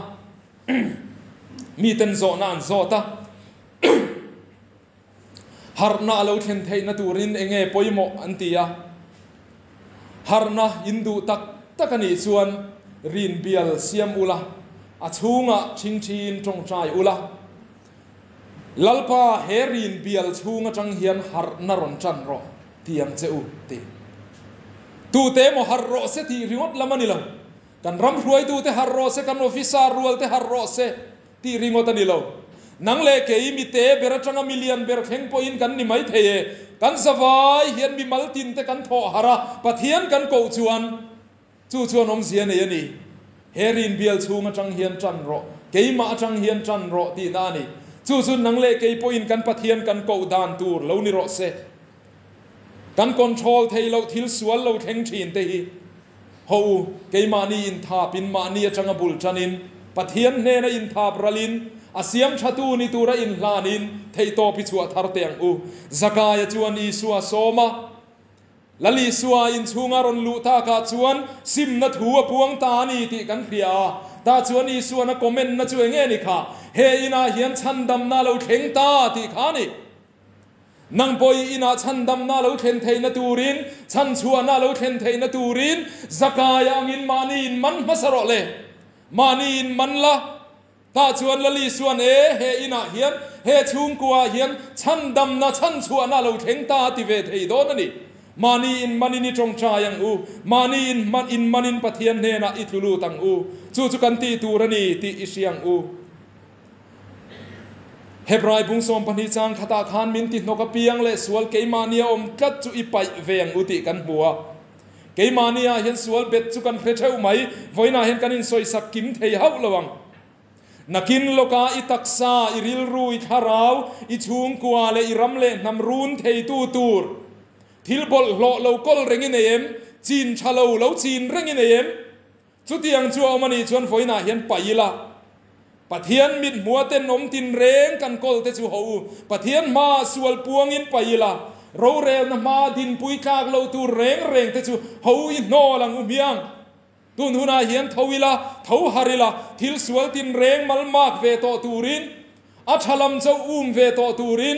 มีเต็นโซนานโซตาฮาร์นาเราเห็นเทนตูรินเองปอยโมอันตียาฮาร์นาอินดูตักนี่ส่วนรินเบียลเซียมอุลาอาชูงะชิงจงใจอุลาลัลปาเฮรินเบียลชูงะจังเฮียนฮาร์นารอนจันโรเตียงเจอุตีตูเตมฮาร์โรเซตีริงดละมันนี่ละกันรำรวยตูเตฮาร์โรเซกันออฟิซารัวเตฮาร์โรเซตีริงดตันนี่ละนังเลกอีมิเตเบรจังมิเลียนเบรเฮงปอินกันนี่ไม่เทกันสบายเฮียนมีมัลตินเตกันทอหาระปะเทียนกันโกชวนอมเสียเนี่ยนี่เฮรินเบียลชูงจังเฮียนจันโรเกยมาจังเฮียนจันโรตีนานี่ชวนนังเลกปอินกันปะเทียนกันโกดานตูร์เลวนิโรเซกันคอนโทรลเทเลวทิลสวนเลวเฮงชีนเตฮีฮูเกยมานี่อินทาปินมานี่จังบุลจันินปะเทียนเนนอินทาบรัลินอาเซียมชาตูนิตูระอินลานินเทโตพิชัวทาร์เตียงอูซักายจวนอีสัวโซมาลลีสัวอินชูงารอนลูตากาจวนซิมนัทหัวพวงตานีติกันเพียตาจวนอีสัวนักคอมเมนต์นัจวงเงนิค่ะเฮอินาเฮียนชันดำนาเราเข่งตาติขานี่นังปอยอินาชันดำนาเราเข่งเทนตูรินชันชัวนาเราเข่งเทนตูรินซักายอังอินมานีนมันมาสระเลมานีนมันละตาชวนละลีส่วนเฮอินาเฮียนเฮชุงกัวเฮียนชันดำนาชันชัวนาเราเข่งตาติเวทเฮโดนนี่มานีอินมันนี่จงใจยังอูมานีอินมันปะเทียนเนนะอิทุลูตังอูจูกันตีตูรณีตีอิเชียงอูเฮบรายบุงสมปนิจังขตาขานมินตินกเปียงเลสวลเกมาเนียอมกัดจูอิไปเวียงอุติกันบัวเกมาเนียเห็นสวลเบ็ดจูกันเพลเทวไหมไว้นาเห็นกันอินซอยสักกิมเทียเฮาระวังนักินโลกาอิตักซาอิริลรูอิคาราวอิชุงกัวเลอิรัมเลนำรูนเทยตูร์ทิลบอลโลเลวกอลเริงอินเอมจีนชาเลวจีนเริงอินเอมจุดยังชัวมันนี่ชวนฝอยนาเห็นไปละปะเทียนมิดหัวเต้นนมตินเร่งกันกอลเตจูหูปะเทียนมาสวลปวงอินไปละเราเร็วนะมาดินปุยคากเลวตูเร่งเตจูหูอินโนลังอุเมียงตุนหุนาเฮียนทวิลาทวหาริลาทิลสวลตินเร่งมัลมากเวโตตูรินอัชลัมเจ้าเวโตตูริน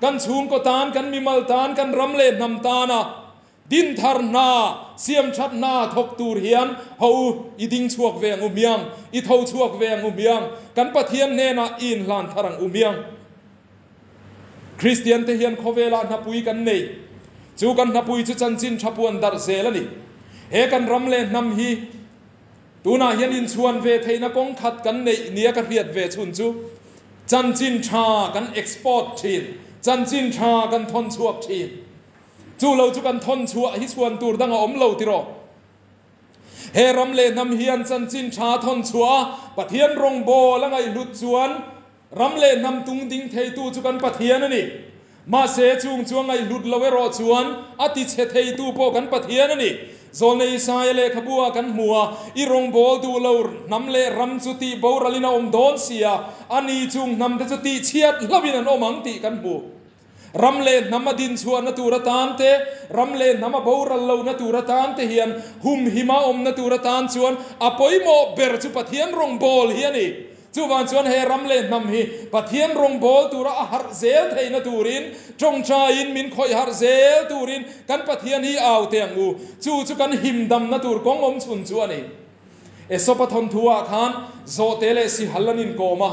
กันชูงก็ตานกันมีมัลตานกันรำเล่นำตานะดินทาร์นาเสียมชัดนาทกตูเฮียนเฮาอีดิงชวกเวงอุเมียงอีเท่าชวกเวงอุเมียงกันปะเทียนเนนะอินลานทารังอุเมียงคริสเตียนเทียนโคเวลานับปุยกันนี่จูกันนับปุยจุจันจินชับวนดาร์เซลนี่เฮกันรำเล่นำฮีตูน่าเฮียนอินชวนเวทนักองขัดกันในเนียกันเรียดเวชุนจูจันจินชากันเอ็กซ์พอร์ตชีนจันจินชากันทนชวกชีนจูเราจูกันทนชัวฮิชวนตูดังอมเราติรอเฮรัมเลนำเฮียนจันจินชาทนชัวปะเทียนรงโบละไงลุดชวนรัมเลนำตุงดิงเทตูจูกันปะเทียนนี่มาเสจุงจวงไงลุดละเวรอชวนอติเชเทตูโปกันปะเทียนนี่โซนในสายเลขบัวกันหัวอีรงโบดูเรานำเลรัมจุติบาวรลินาอมโดนเสียอันนี้จุงนำเทจุติเชียดลวินันอมังติกันบัวรำเล่นน้ำมาดินชวนนัตูรตานเตรำเล่นน้ำมาบาวรลาวนัตูรตานเตเฮียนหุมหิมาอมนัตูรตานชวนอปอยโมเบรจุปะเทียนรงโบลเฮียนี่จูวันชวนเฮรำเล่นน้ำฮีปะเทียนรงโบลตูระหารเซลเทนัตูรินจงชาอินมินคอยหารเซลตูรินกันปะเทียนฮีเอาเตียงอูจูกันหิมดำนัตูรกงอมชุนชวนนี่เอสปะทนทัวขานโซเตเลสิฮัลลันินโกมา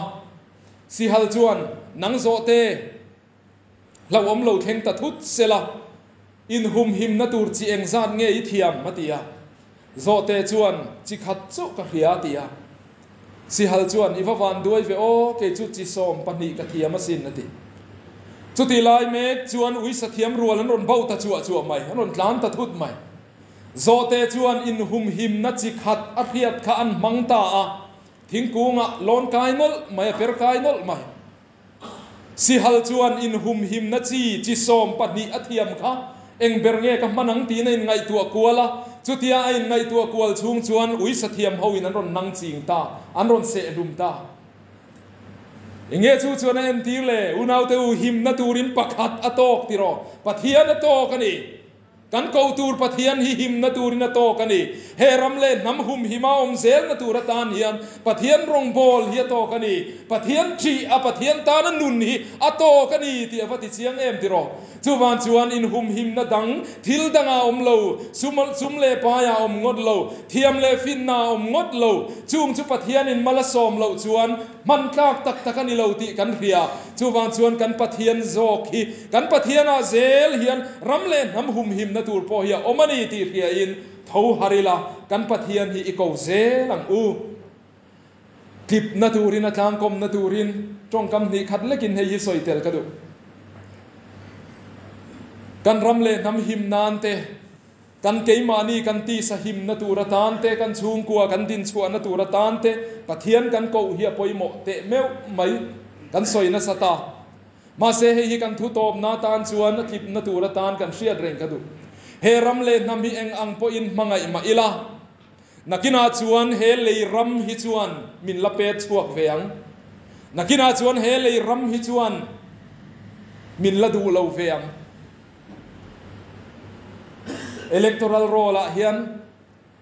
สิฮัลจวนนังโซเตเราอมเราเทงตัดทุดเสละอินหุมหิมนัตูรจีเองซานเงยเทียมมาตียาโซเตจวนจิขัดจุกะเฮียตียาสิฮัลจวนอีฟวันด้วยเวโอเกจุจิโซมปนิกะเทียมสินนาทีจุติลายเมกจวนอุยสเทียมรัวแล้วนนเบาตะจัวใหม่นนล้านตะทุดใหม่โซเตจวนอินหุมหิมนัจิขัดอภิยัตขันมังตาทิ้งกูงะลอนกายนลไม่เปรกายนลไม่สิฮัลจวนอินหุมหิมนัจีจิโซมปนิอเทียมค่ะเองเบรเงกับมันนังตีในไงตัวกัวละจุดที่ไอ้ไงตัวกัวชุงจวนอุยสเทียมเฮาอินันรนนังจิงตาอันรนเสดุมตาเองเงี้ยชูชวนเอ็มตีเล่อุณาวเตอุหิมนัตูรินปักหัดอโตกติรอปะเทียนอโตกันนี่กันเกาตูรปะเทียนหิมนัตูรินอโตกันนี่เฮรัมเล่น้ำหุมหิมาอมเซลนัตูรตานเฮียนปะเทียนรงโบลเฮียโตกันนี่ปะเทียนจีอปะเทียนตานันนุนฮีอโตกันนี่ที่อปะติเชียงเอ็มติรอจูวันจวนอินหุมหิมนัดังทิลดังอมโลซุมเลปายาอมงดโลเทียมเลฟินนาอมงดโลจุงจุปะเทียนอินมาลสอมโลจวนมันกากตักตะกันนิโลติกันเรียจูวันจวนกันปะเทียนโซกีกันปะเทียนอาเซลเฮียนรัมเลนน้ำหุมหิมนัตูรโปเฮียอมันนี่ตีเรียอินเท่าฮาริลากันปะเทียนฮีอีโกเซลังอูทิบนัตูรินทางกมนัตูรินจงกำนิขัดเล็กินให้ยิสอยเตลกระดูกันรำเล่นำหิมนานเตกันเกยมานีกันตีสหิมนัตูรตานเตกันชูงกัวกันดินชวนนัตูรตานเตปะเทียนกันโกเฮียปอยโมเตเมวไม่กันสอยนัสตามาเสฮีกันทุตอบนาตานชวนนัทิบนัตูรตานกันเชียดเร่งกระดูเฮรำเล่นำฮิเองอังปอินมังไงมาอิลานักินาชวนเฮเลยรำฮิชวนมินละเป็ดชวกเวียงนักินาชวนเฮเลยรำฮิชวนมินละดูเลวเวียงelectoral roll เฮียน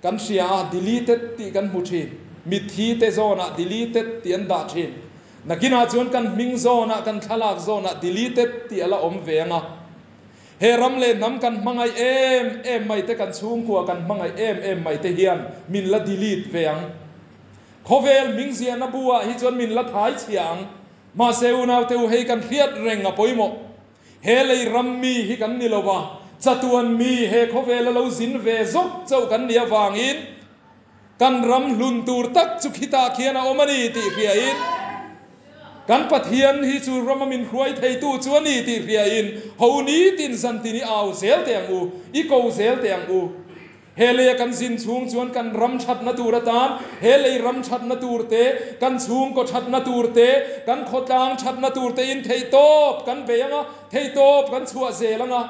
กันเสีย deleted ตีกันมุชีมิทีเตโซนะ deleted ตีอันดาชีนักกินอาชวนกันมิงโซนะกันขลากโซนะ deleted ตีอะไรอมเวงอ่ะเฮรัมเลนำกันมังไอเอ็มไม่เตกันสูงกว่ากันมังไอเอ็มไม่เตเฮียนมินละ delete เวงโคเวลมิงเสียนบัวฮิจวนมินละท้ายเสียงมาเซอุนาวเตวให้กันเครียดเร่งอ่ะปอยโมเฮเลยรัมมีฮิกันนิลวะจัตวันมีเฮโคเวลเราสินเวซกเจ้ากันเนียวางอินกันรำลุนตูร์ตักจุกิตาเขียนอมนีตีเพียอินกันปะเทียนฮิจูรมามินครวยไทยตู้จวนีตีเพียอินเฮานี้ตินสันตินีเอาเซลเตียงอูอีโกเซลเตียงอูเฮเลกันสินชูงจวนกันรำชัดนตูรตานเฮเลรำชัดนตูรเตกันชูงก็ชัดนตูรเตกันโคตางชัดนตูรเตอินเทยโตบกันเบียงะเทยโตบกันชัวเซลังะ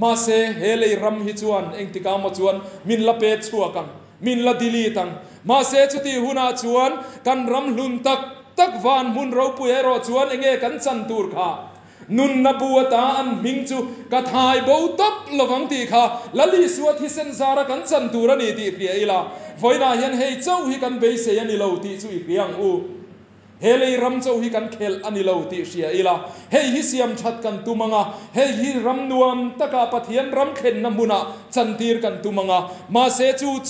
มาเซเฮเลยรำฮิจวนเองติกามาจวนมินละเป็ดชัวกังมินละดิลีตังมาเซจุติหุนาจวนกันรำลุนตักวานมุนเราปุยรอจวนเองกันสันตูร์ค่ะนุนนบัวตาอันมิงจูกะทายบ่ตับระวังตีค่ะละลีสวดที่เซนซาระกันสันตูระนี่ตีเปียอีลาไฟนายันเฮเจ้าฮิกันเบยเซยันนิโลตีจุอีเปียงอู Hele ram zo hi kan khel anilo ti sia ila hei hi siam that kan tumanga hei hi ram nuam taka pathian ram khen namuna chantir kan tumanga ma se chu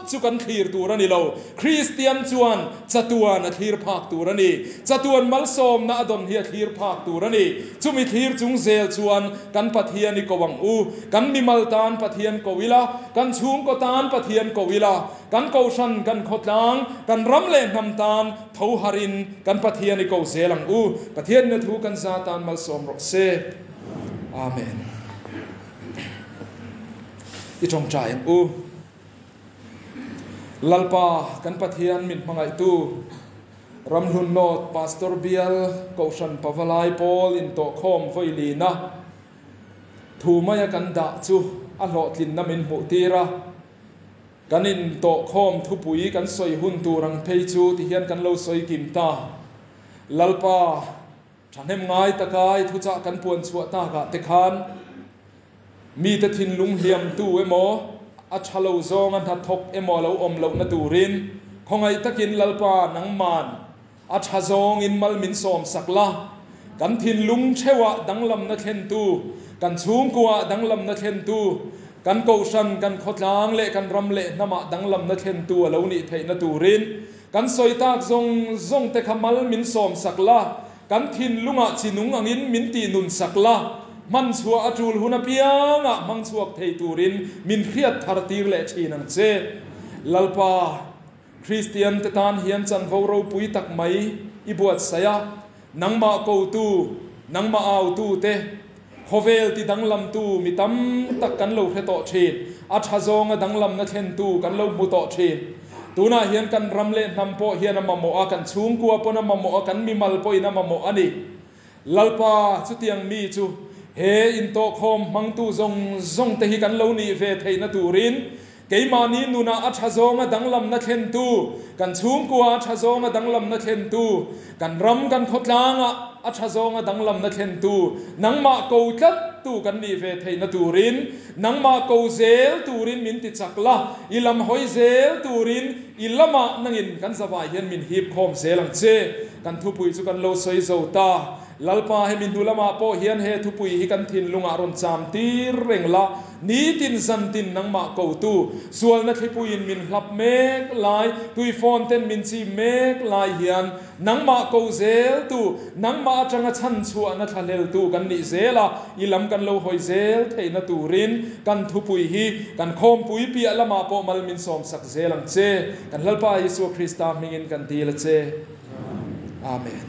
chu kan khir turani lo Christian chuan chatuan a khir phak turani chatuan malsom na adon hi khir phak turani chumi khir chung zel chuan kan pathian ni kowang u kan mimal tan pathian kowila kan chung ko tan pathian kowila kan kausan kan khotlang kan ram le nam tan tho harin kan pathian ni ko zelang u pathian na thu kan satan mal som ro se amen I trong chai u lalpa kan pathian min mangai tu ram hun not pastor bial kausan pavalai pol in to khom voilina thu maya kan da chu a lotlin namin mu tira kanin to khom thupui kan soi hun turang phei chu ti hian kan lo soi kim ta lalpa thanem ngai takai thu cha kan puan chuwa ta ka te khan mi te thin lung hliam tu emo a thalo zong an tha thok emo lo om lo na turin khongai takin lalpa nang man a tha zong in mal min som sakla kan thin lung chewa danglam na khen tu kan chung kuwa danglam na khen tu kan kausan kan khotlang le kan ram le nama danglam na khen tu alo ni thei na turin kan soitak zong te khamal min som sakla kan thin lunga chinung angin min ti nun sakla man chua atul huna pianga mang chuak thei turin min khiat thar tir le thinang che lalpa Christian te tan hian chan voro pui tak mai I buat saya nangma ko tu nangma au tu te hovel ti danglam tu mitam tak kan lo hreto thin a thazong a danglam na khen tu kan lo mu to thin tuna hian kan ramle nampo hian amamo a kan chung kuwa pona mamo a kan mi mal po ina mamo ani lalpa chutiang mi chu he in to khom mang tu zong te hi kan lo ni ve thei na turin keimani nuna a thazong a danglam na khen tu kan chung kuwa thazong a danglam na khen tu kan ram kan khotlang a thazong a danglam na khen tu nangma ko tlat tu kan ni ve thei na turin nangma ko zel turin min ti chakla ilam hoi zel turin ilama nangin kan zawai hian min hip khom zelang che kan thupui chu kan lo soi zo ta lalpa he min dulama po hian he thupui hi kan thin lunga ron cham tir rengla ni tin san tin nangma ko tu sual na thipuin min hlap mek lai tui phone ten min chi mek lai hian nangma ko zel tu nangma atanga chan chua na thalel tu kan ni zela ilam kan lo hoi zel theina turin kan thupui hi kan khom pui pi alama po mal min som sak zelang che kan lalpa Yesu Krista mingin kan dil che amen